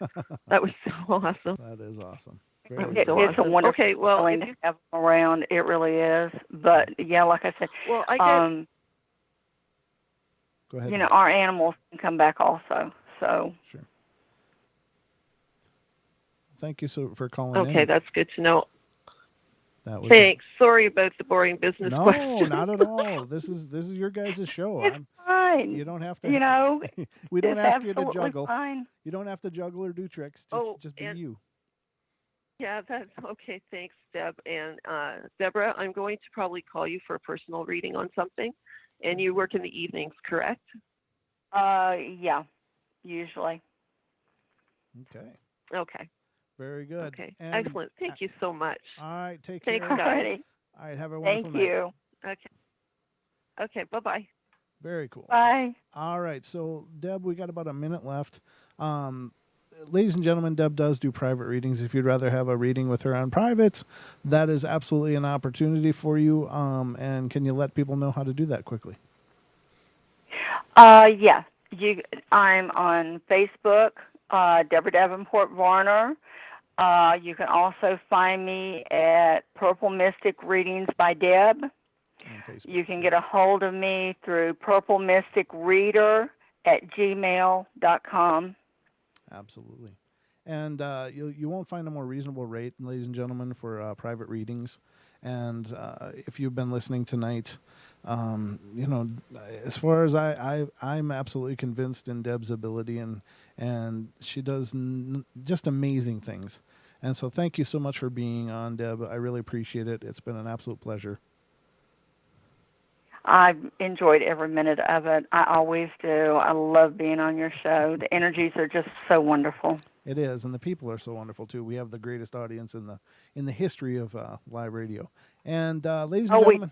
That was so awesome. That is awesome. It's a wonderful feeling to have them around. It really is. But like I said, well, I get. Go ahead. Our animals can come back also. So. Sure. Thank you for calling in. Okay, that's good to know. That was Thanks. Sorry about the boring business question. No, not at all. This is your guys' show. It's fine. You don't have to. We don't it's ask you to absolutely juggle. Fine. You don't have to juggle or do tricks. Just be you. Yeah, that's okay. Thanks, Deb. And Deborah, I'm going to probably call you for a personal reading on something. And you work in the evenings, correct? Yeah, usually. Okay. Okay. Very good. Okay. And, excellent. Thank you so much. All right. Take Thanks, care. guys. All right. Have a wonderful night. Thank you. Okay. Bye-bye. Very cool. Bye. All right. So, Deb, we got about a minute left. Ladies and gentlemen, Deb does do private readings. If you'd rather have a reading with her on private, that is absolutely an opportunity for you. And can you let people know how to do that quickly? Yeah. I'm on Facebook, Debra Davenport Varner. You can also find me at Purple Mystic Readings by Deb. You can get a hold of me through purplemysticreader@gmail.com. Absolutely. And you won't find a more reasonable rate, ladies and gentlemen, for private readings. And if you've been listening tonight, as far as I'm absolutely convinced in Deb's ability, and she does just amazing things. And so thank you so much for being on, Deb. I really appreciate it. It's been an absolute pleasure. I've enjoyed every minute of it. I always do. I love being on your show. The energies are just so wonderful. It is, and the people are so wonderful too. We have the greatest audience in the history of live radio. And ladies and gentlemen,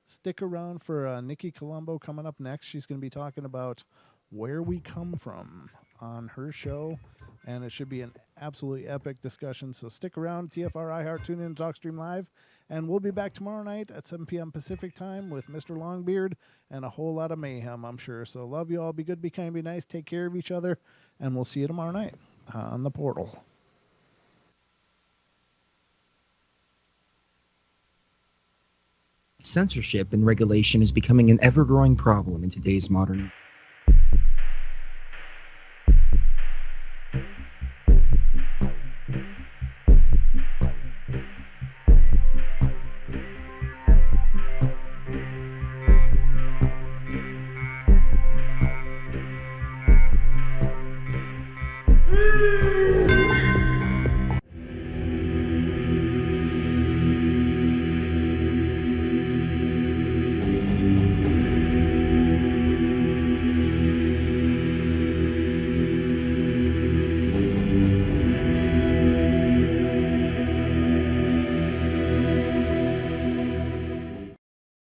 stick around for Nikki Colombo coming up next. She's going to be talking about where we come from on her show, and it should be an absolutely epic discussion. So stick around, TFR, iHeart, tune in, TalkStream Live, and we'll be back tomorrow night at 7 p.m. Pacific time with Mr. Longbeard and a whole lot of mayhem, I'm sure. So love you all. Be good, be kind, be nice. Take care of each other, and we'll see you tomorrow night on the portal. Censorship and regulation is becoming an ever-growing problem in today's modern